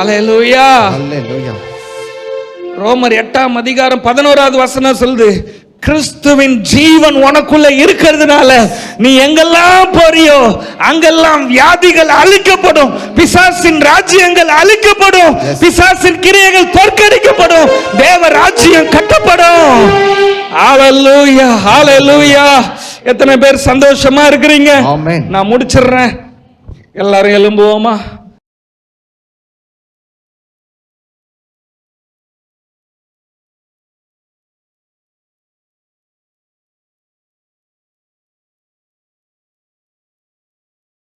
அல்லேலூயா. அல்லேலூயா. ரோமர் 8ஆம் அதிகாரம் 11வது வசனம் சொல்லுது, கிறிஸ்துவின் ஜீவன் உனக்குள்ள இருக்கிறதுனால நீ எங்கெல்லாம் போறியோ அங்கெல்லாம் வியாதிகள் அழிக்கப்படும், பிசாசின் ராஜ்யங்கள் அழிக்கப்படும், பிசாசின் கிரியைகள் தோற்கடிக்கப்படும், தேவ ராஜ்யம் கட்டப்படும். ஹalleluya ஹalleluya. எத்தனை பேர் சந்தோஷமா இருக்கிறீங்க? ஆமென். நான் முடிச்சிடுறேன். எல்லாரும் எழும்புவோமா?